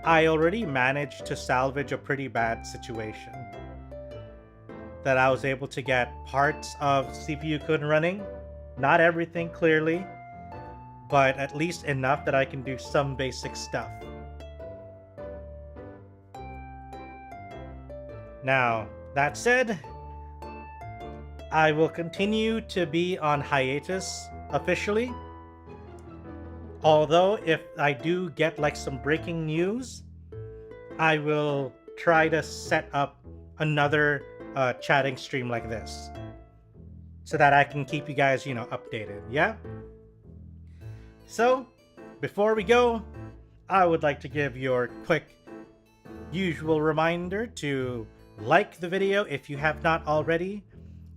I already managed to salvage a pretty bad situation. that I was able to get parts of CPU code running. Not everything, clearly, but at least enough that I can do some basic stuff. Now, that said, I will continue to be on hiatus officially. Although, if I do get like some breaking news, I will try to set up another chatting stream like this so that I can keep you guys, updated. Yeah? So, before we go, I would like to give your quick usual reminder to like the video if you have not already.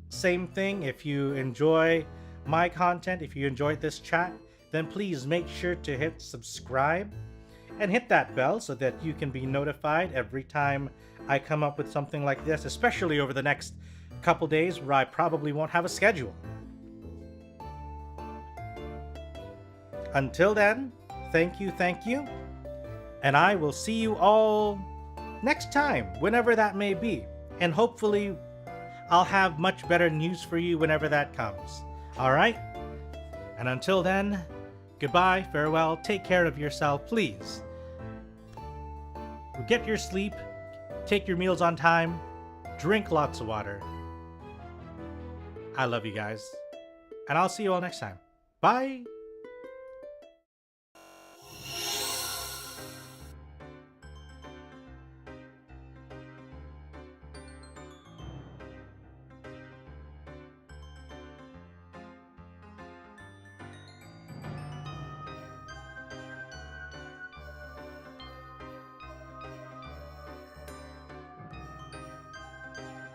Same thing, if you enjoy my content, if you enjoyed this chat, then please make sure to hit subscribe and hit that bell so that you can be notified every time I come up with something like this, especially over the next couple days where I probably won't have a schedule. Until then, thank you, and I will see you all next time, whenever that may be, and hopefully I'll have much better news for you whenever that comes. Alright? And until then, goodbye, farewell, take care of yourself, please. Get your sleep, take your meals on time, drink lots of water. I love you guys, and I'll see you all next time. Bye!